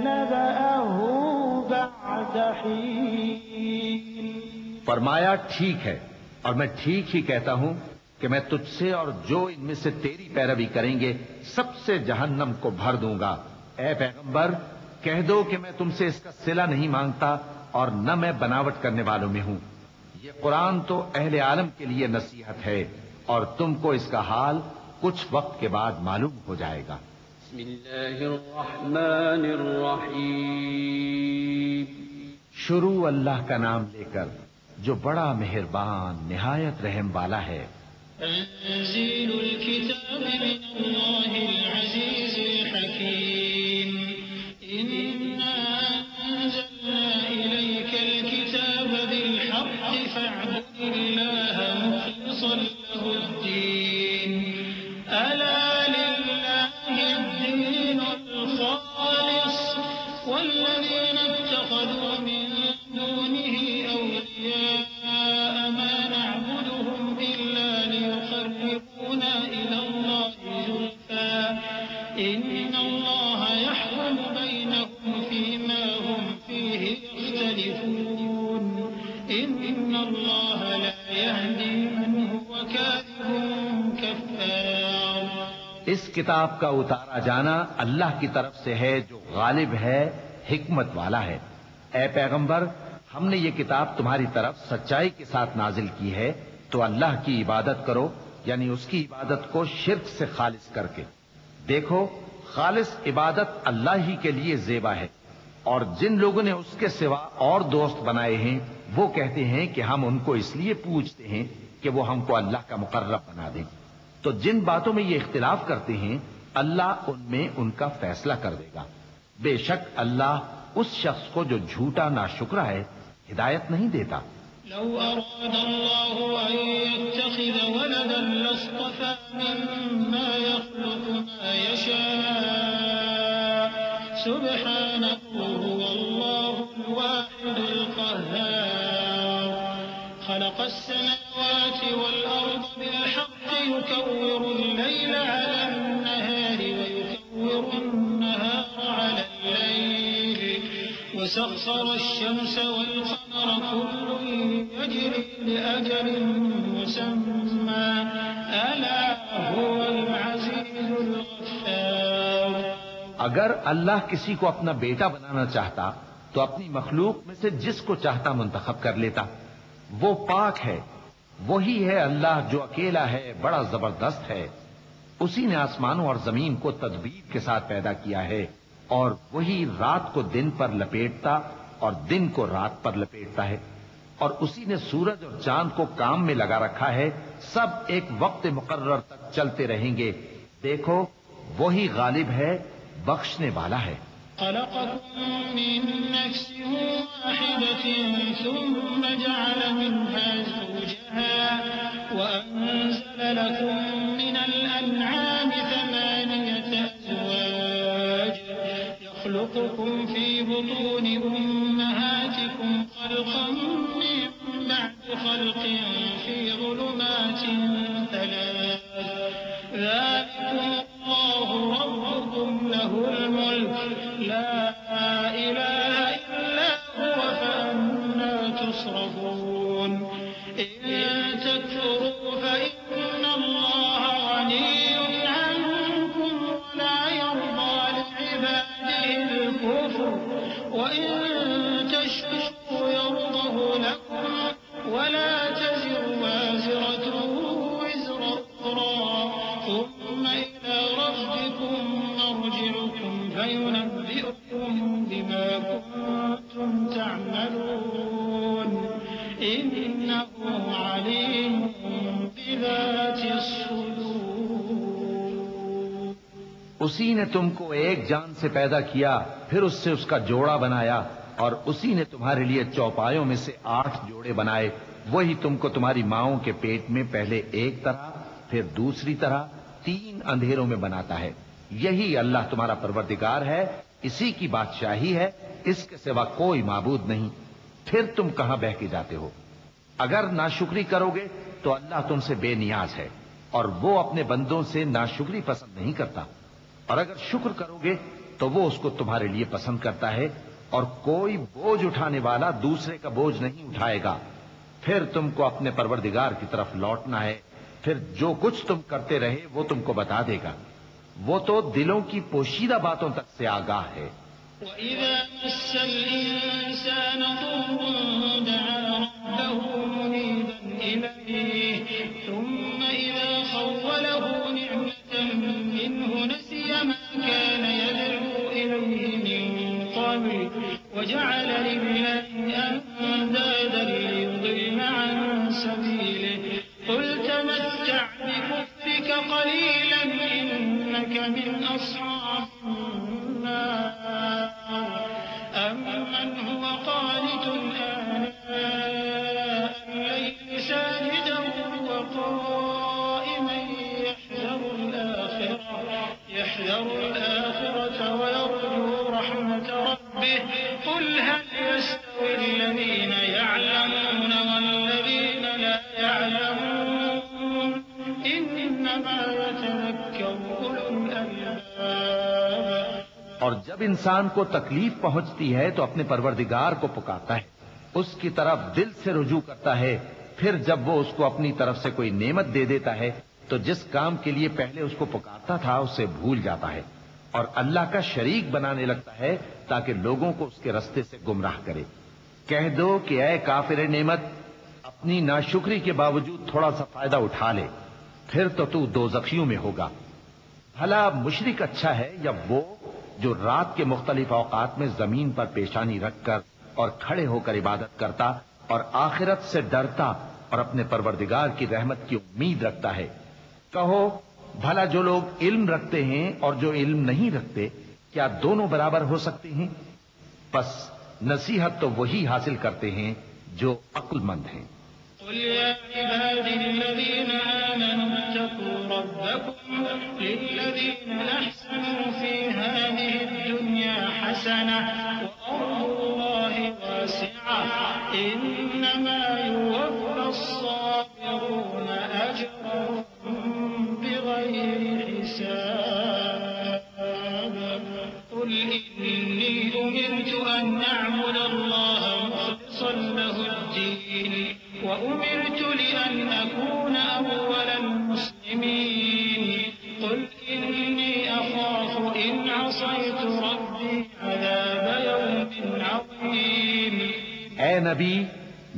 نبأه بعد حين۔ فرمایا ٹھیک ہے، اور میں ٹھیک ہی کہتا ہوں کہ میں تجھ سے اور جو ان میں سے تیری پیروی کریں گے سب سے جہنم کو بھر دوں گا۔ اے پیغمبر، کہہ دو کہ میں تم سے اس کا صلہ نہیں مانگتا اور نہ میں بناوٹ کرنے والوں میں ہوں۔ یہ قرآن تو اہل عالم کے لیے نصیحت ہے اور تم کو اس کا حال کچھ وقت کے بعد معلوم ہو جائے گا۔ بسم اللہ الرحمن الرحیم شروع اللہ کا نام لے کر جو بڑا مہربان نہایت رحم والا ہے۔ تنزيل الكتاب من الله العزيز الحكيم إنا أنزلنا إليك الكتاب بالحق فاعبد الله مخلصا له الدين ألا لله الدين الخالص والذين اتخذوا من دونه أولياء ما نعبدهم إلا ليقربونا إلى الله زلفى إن الله يحكم بينهم فيما هم فيه يختلفون إن الله لا يهدي من هو كاذب كفار۔ اس کتاب کا اتارا جانا اللہ کی طرف سے ہے جو غالب ہے، حکمت والا ہے۔ اے پیغمبر، ہم نے یہ کتاب تمہاری طرف سچائی کے ساتھ نازل کی ہے، تو اللہ کی عبادت کرو، یعنی اس کی عبادت کو شرک سے خالص کر کے۔ دیکھو، خالص عبادت اللہ ہی کے لیے زیبا ہے، اور جن لوگوں نے اس کے سوا اور دوست بنائے ہیں وہ کہتے ہیں کہ ہم ان کو اس لیے پوجتے ہیں کہ وہ ہم کو اللہ کا مقرب بنا دیں۔ تو جن باتوں میں یہ اختلاف کرتے ہیں اللہ ان میں ان کا فیصلہ کر دے گا۔ بے شک اللہ اس شخص کو جو جھوٹا ناشکرا ہے ہدایت نہیں دیتا۔ لو أراد الله أن يتخذ ولدا لاصطفى مما يخلق ما يشاء سبحانه هو الله الواحد القهار خلق السماوات والأرض بالحق يكور الليل على النهار ويكور النهار على الليل وسخر الشمس والقمر كل يجري لأجل مسمى ألا هو العزيز الغفار۔ اگر اللہ کسی کو اپنا بیٹا بنانا چاہتا تو اپنی مخلوق میں سے جس کو چاہتا منتخب کر لیتا۔ وہ پاک ہے، وہی ہے اللہ جو اکیلا ہے، بڑا زبردست ہے۔ اسی نے آسمانوں اور زمین کو تدبیر کے ساتھ پیدا کیا ہے، اور وہی رات کو دن پر لپیٹتا اور دن کو رات پر لپیٹتا ہے، اور اسی نے سورج اور چاند کو کام میں لگا رکھا ہے، سب ایک وقت مقرر تک چلتے رہیں گے۔ دیکھو، وہی غالب ہے، بخشنے والا ہے۔ خلقكم من نفس واحدة ثم جعل منها زوجها وأنزل لكم من الأنعام 8 أزواج يخلقكم في بطون أمهاتكم خلقا من بعد خلق في ظلمات 3 ذلكم الله ربكم له الملك لا إله إلا هو فأنا تصرفون إن تكفروا فإن الله غني عنكم ولا يرضى لعباده الكفر وإن تشكروا يرضه لكم ولا تزر وازرة وزر أخرى ثم إلى ربكم مرجعكم فينبئكم بما كنتم تعملون إنه عليم بذات الصدور۔ اسی نے تم کو ایک جان سے پیدا کیا، پھر اس سے اس کا جوڑا بنایا، اور اسی نے تمہارے لیے چوپایوں میں سے 8 جوڑے بنائے۔ وہی تم کو تمہاری ماؤں کے پیٹ میں پہلے ایک طرح پھر دوسری طرح 3 اندھیروں میں بناتا ہے۔ یہی اللہ تمہارا پروردگار ہے، اسی کی بادشاہی ہے، اس کے سوا کوئی معبود نہیں۔ پھر تم کہاں بہہ کے جاتے ہو؟ اگر ناشکری کرو گے تو اللہ تم سے بے نیاز ہے، اور وہ اپنے بندوں سے ناشکری پسند نہیں کرتا، اور اگر شکر کرو گے تو وہ اس کو تمہارے لیے پسند کرتا ہے، اور کوئی بوجھ اٹھانے والا دوسرے کا بوجھ نہیں اٹھائے گا۔ پھر تم کو اپنے پروردگار کی طرف لوٹنا ہے، پھر جو کچھ تم کرتے رہے وہ تم کو بتا دے گا۔ وہ تو دلوں کی پوشیدہ باتوں تک سے آگاہ ہے۔ وَإِذَا مَسَّ الْإِنسَانَ ضُرٌّ دَعَا رَبَّهُ مُنِيبًا إِلَيْهِ ثُمَّ إِذَا خَوَّلَهُ نِعْمَةً مِّنْهُ نَسِيَ مَا كَانَ يَدْعُو إِلَيْهِ مِن قَبْلُ وَجَعَلَ من أصحاب النار أمن هو قانت آناء الليل ساجدا وقائما يحذر الآخرة ويرجو رحمة ربه قل هل يستوي الذين يعلمون والذين لا يعلمون إنما يتذكر أولو الألباب۔ اور جب انسان کو تکلیف پہنچتی ہے تو اپنے پروردگار کو پکارتا ہے، اس کی طرف دل سے رجوع کرتا ہے، پھر جب وہ اس کو اپنی طرف سے کوئی نعمت دے دیتا ہے تو جس کام کے لیے پہلے اس کو پکارتا تھا اسے بھول جاتا ہے اور اللہ کا شریک بنانے لگتا ہے تاکہ لوگوں کو اس کے رستے سے گمراہ کرے۔ کہہ دو کہ اے کافر نعمت، اپنی ناشکری کے باوجود تھوڑا سا فائدہ اٹھا لے، پھر تو دوزخیوں میں ہوگا۔ بھلا مشرک اچھا ہے یا وہ جو رات کے مختلف اوقات میں زمین پر پیشانی رکھ کر اور کھڑے ہو کر عبادت کرتا اور آخرت سے ڈرتا اور اپنے پروردگار کی رحمت کی امید رکھتا ہے۔ کہو بھلا جو لوگ علم رکھتے ہیں اور جو علم نہیں رکھتے کیا دونوں برابر ہو سکتے ہیں؟ بس نصیحت تو وہی حاصل کرتے ہیں جو عقل مند ہیں۔ قل يا عبادي الذين آمنوا اتقوا ربكم للذين أحسنوا في هذه الدنيا حسنة وأرض الله واسعة إنما يوفى الصابرون أجرهم بغير حساب قل إني أمرت أن أعبد الله مخلصا له الدين وأمرت لأن أكون أول المسلمين قل إني أخاف إن عصيت ربي عذاب يوم عظيم۔ اے نبی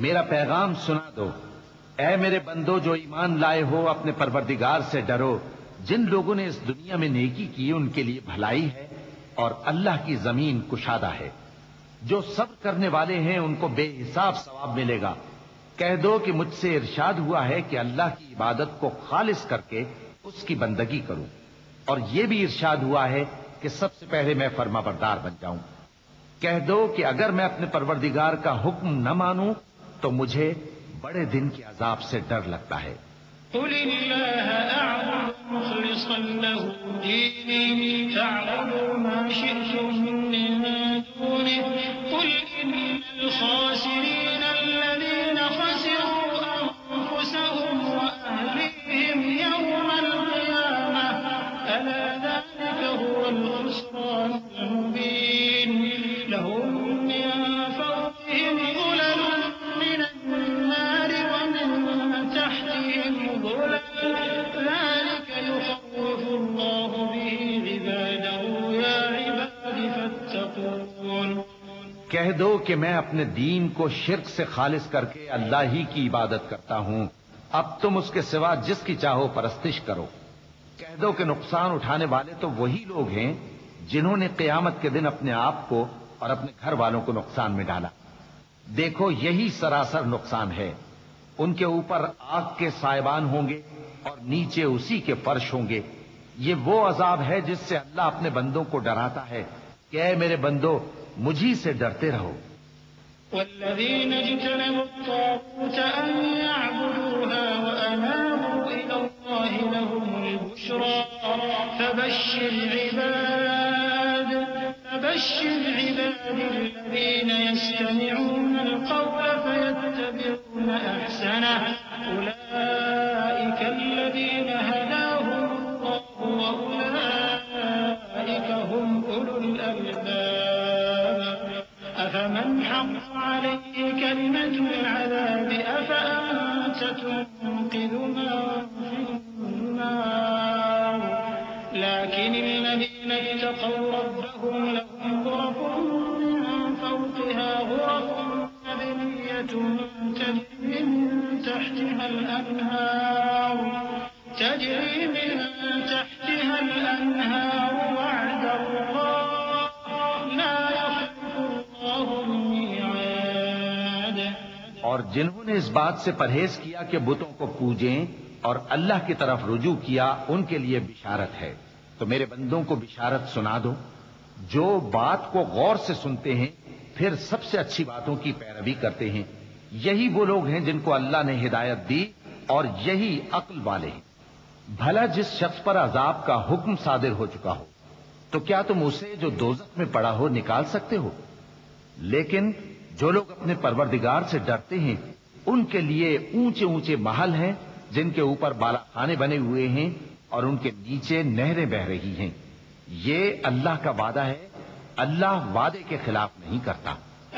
میرا پیغام سنا دو، اے میرے بندو جو ایمان لائے ہو اپنے پروردگار سے ڈرو۔ جن لوگوں نے اس دنیا میں نیکی کی ان کے لیے بھلائی ہے اور اللہ کی زمین کشادہ ہے۔ جو صبر کرنے والے ہیں ان کو بے حساب ثواب ملے گا۔ کہہ دو کہ مجھ سے ارشاد ہوا ہے کہ اللہ کی عبادت کو خالص کر کے اس کی بندگی کروں، اور یہ بھی ارشاد ہوا ہے کہ سب سے پہلے میں فرما بردار بن جاؤں۔ کہہ دو کہ اگر میں اپنے پروردگار کا حکم نہ مانوں تو مجھے بڑے دن کے عذاب سے ڈر لگتا ہے۔ قل الله أعبد مخلصا له ديني فاعبدوا ما شئتم من دونه قل إن الخاسرين الذين خسروا أنفسهم وأهليهم يوم القيامة ألا ذلك هو الخسران المبين لهم من فوقهم ظلل من النار ومن تحتهم ظلل ذلك يخوف الله به عباده يا عباد فاتقون۔ کہہ دو کہ میں اپنے دین کو شرک سے خالص کر کے اللہ ہی کی عبادت کرتا ہوں، اب تم اس کے سوا جس کی چاہو پرستش کرو۔ کہہ دو کہ نقصان اٹھانے والے تو وہی لوگ ہیں جنہوں نے قیامت کے دن اپنے آپ کو اور اپنے گھر والوں کو نقصان میں ڈالا۔ دیکھو یہی سراسر نقصان ہے۔ ان کے اوپر آگ کے سائبان ہوں گے اور نیچے اسی کے فرش ہوں گے۔ یہ وہ عذاب ہے جس سے اللہ اپنے بندوں کو ڈراتا ہے کہ اے میرے بندو مجھی سے ڈرتے رہو۔ والذين اجتنبوا الطاغوت أن يعبدوها وأنابوا إلى الله لهم البشرى فبشر عباد الذين يستمعون القول فيتبعون أحسنه أولئك الذين هداهم الله وأولئك هم أولو الألباب أفمن حق عليه كلمة العذاب أفأنت تنقذ من في النار لكن الذين اتقوا ربهم لهم غرف من فوقها غرف مبنية تجري من تحتها الأنهار وعد الله لا يخلف الله الميعاد۔ اور جنہوں نے اس بات سے پرہیز کیا کہ بتوں کو پوجیں اور اللہ کی طرف رجوع کیا ان کے لیے بشارت ہے تو میرے بندوں کو بشارت سنا دو جو بات کو غور سے سنتے ہیں پھر سب سے اچھی باتوں کی پیروی کرتے ہیں، یہی وہ لوگ ہیں جن کو اللہ نے ہدایت دی اور یہی عقل والے ہیں۔ بھلا جس شخص پر عذاب کا حکم صادر ہو چکا ہو تو کیا تم اسے جو دوزخ میں پڑا ہو نکال سکتے ہو؟ لیکن جو لوگ اپنے پروردگار سے ڈرتے ہیں ان کے لیے اونچے اونچے محل ہیں جن کے اوپر بالا خانے بنے ہوئے ہیں اور ان کے نیچے نہریں بہ رہی ہیں۔ یہ اللہ کا وعدہ ہے، اللہ وعدے کے خلاف نہیں کرتا۔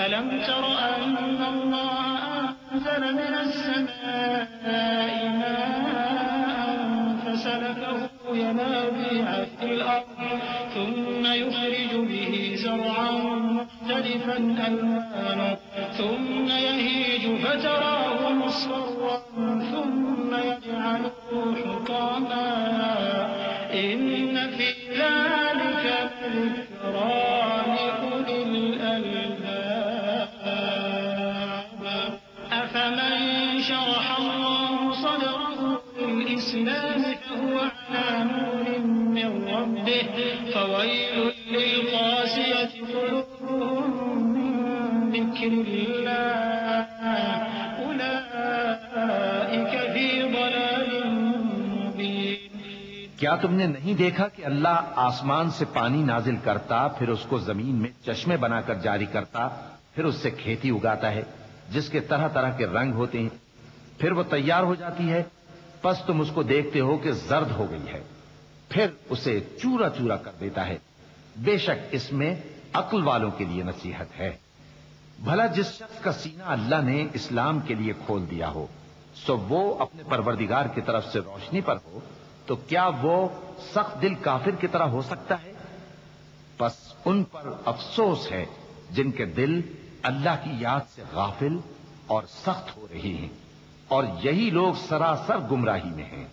ألم تر أن الله أنزل من السماء ماء فسلكه ينابيع في الأرض ثم يخرج به زرعا مختلفا ألوانه ثم يهيج فتراه مصفرا ثم يجعله حطاما إن في ذلك لذكرى لأولي الألباب أفمن شرح الله صدره للإسلام فهو على نور من ربه فويل للقاسية قلوبهم من ذكر الله أولئك في ضلال مبين۔ کیا تم نے نہیں دیکھا کہ اللہ آسمان سے پانی نازل کرتا پھر اس کو زمین میں چشمے بنا کر جاری کرتا پھر اس سے کھیتی اگاتا ہے جس کے طرح طرح کے رنگ ہوتے ہیں، پھر وہ تیار ہو جاتی ہے، پس تم اس کو دیکھتے ہو کہ زرد ہو گئی ہے، پھر اسے چورا چورا کر دیتا ہے۔ بے شک اس میں عقل والوں کے لیے نصیحت ہے۔ بھلا جس شخص کا سینہ اللہ نے اسلام کے لیے کھول دیا ہو سو وہ اپنے پروردگار کی طرف سے روشنی پر ہو تو کیا وہ سخت دل کافر کی طرح ہو سکتا ہے؟ پس ان پر افسوس ہے جن کے دل اللہ کی یاد سے غافل اور سخت ہو رہے ہیں، اور یہی لوگ سراسر گمراہی میں ہیں۔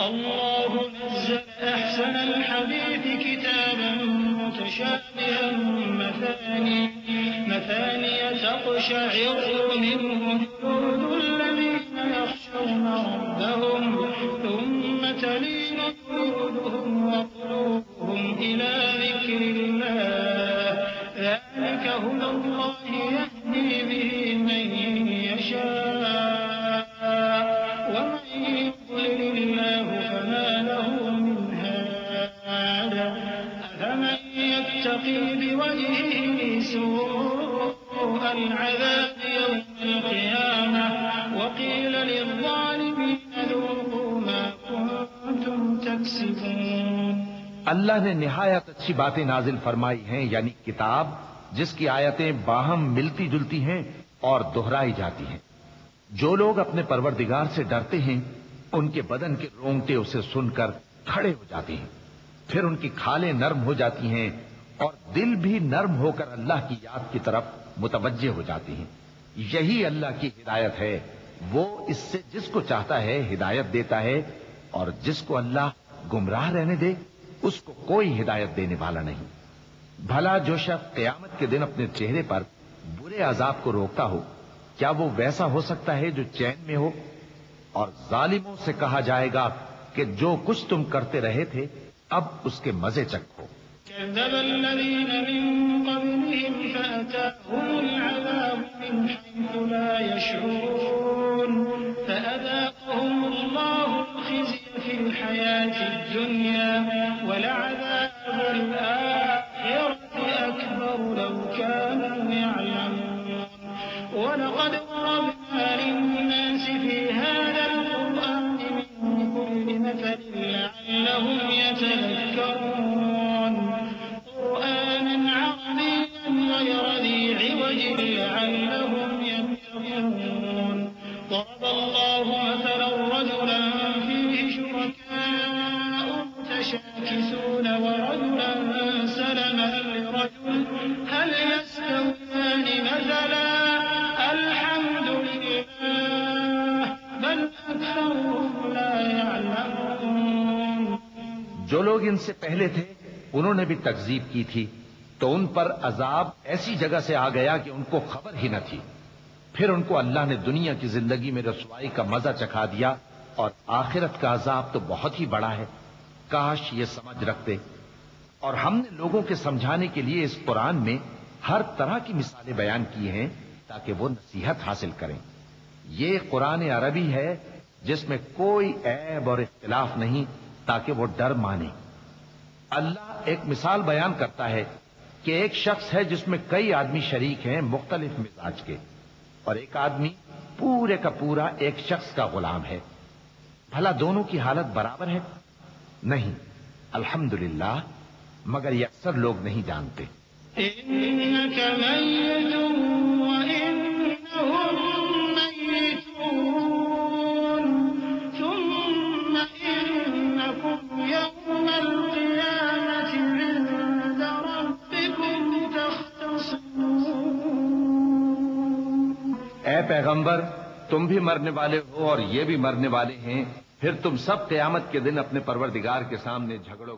الله نزل أحسن الحديث كتابا متشابها مثانية تقشعر منه جلود الذين يخشون ربهم ثم تلين جلودهم وقلوبهم إلى ذكر الله ذلك هدى الله يهدي به من يشاء ومن يضلل الله فما له من هاد أفمن يتقي بوجهه سوء العذاب يوم القيامة وقيل للظالمين ذوقوا ما كنتم تكسبون۔ اللہ نے نہایت اچھی باتیں نازل فرمائی ہیں، یعنی کتاب جس کی آیتیں باہم ملتی جلتی ہیں اور دہرائی جاتی ہیں۔ جو لوگ اپنے پروردگار سے ڈرتے ہیں ان کے بدن کے رونگٹے اسے سن کر کھڑے ہو جاتے ہیں، پھر ان کی کھالیں نرم ہو جاتی ہیں اور دل بھی نرم ہو کر اللہ کی یاد کی طرف متوجہ ہو جاتے ہیں۔ یہی اللہ کی ہدایت ہے، وہ اس سے جس کو چاہتا ہے ہدایت دیتا ہے، اور جس کو اللہ گمراہ رہنے دے اس کو کوئی ہدایت دینے والا نہیں۔ بھلا جو شخص قیامت کے دن اپنے چہرے پر برے عذاب کو روکتا ہو کیا وہ ویسا ہو سکتا ہے جو چین میں ہو؟ اور ظالموں سے کہا جائے گا کہ جو کچھ تم کرتے رہے تھے اب اس کے مزے چکھو۔ كذب الذين من قبلهم فأتاهم العذاب من حيث لا يشعرون فأذاقهم الله الخزي في الحياة الدنيا ولعذاب الآخرة أكبر لو كانوا يعلمون ولقد ضربنا للناس في هذا القرآن من كل مثل لعلهم يتذكرون قرآنا عربيا غير ذي عوج لعلهم يتقون ضرب الله مثلا رجلا فيه شركاء متشاكسون ورجلا سلما لرجل هل يستويان مثلا الحمد لله بل أكثرهم لا يعلمون۔ جو لوگ ان سے پہلے تھے انہوں نے بھی تکذیب کی تھی تو ان پر عذاب ایسی جگہ سے آ گیا کہ ان کو خبر ہی نہ تھی، پھر ان کو اللہ نے دنیا کی زندگی میں رسوائی کا مزہ چکھا دیا اور آخرت کا عذاب تو بہت ہی بڑا ہے۔ کاش یہ سمجھ رکھتے، اور ہم نے لوگوں کے سمجھانے کے لیے اس قرآن میں ہر طرح کی مثالیں بیان کی ہیں تاکہ وہ نصیحت حاصل کریں۔ یہ قرآن عربی ہے جس میں کوئی عیب اور اختلاف نہیں، تاکہ وہ ڈر مانے۔ اللہ ایک مثال بیان کرتا ہے کہ ایک شخص ہے جس میں کئی آدمی شریک ہیں مختلف مزاج کے، اور ایک آدمی پورے کا پورا ایک شخص کا غلام ہے۔ بھلا دونوں کی حالت برابر ہے؟ نہیں، الحمدللہ، مگر یہ اکثر لوگ نہیں جانتے۔ إنك ميت وإنهم ميتون ثم إنكم يوم القيامة عند ربكم تختصمون۔ اے پیغمبر، تم بھی مرنے والے ہو اور یہ بھی مرنے والے ہیں، پھر تم سب قیامت کے دن اپنے پروردگار کے سامنے جھگڑو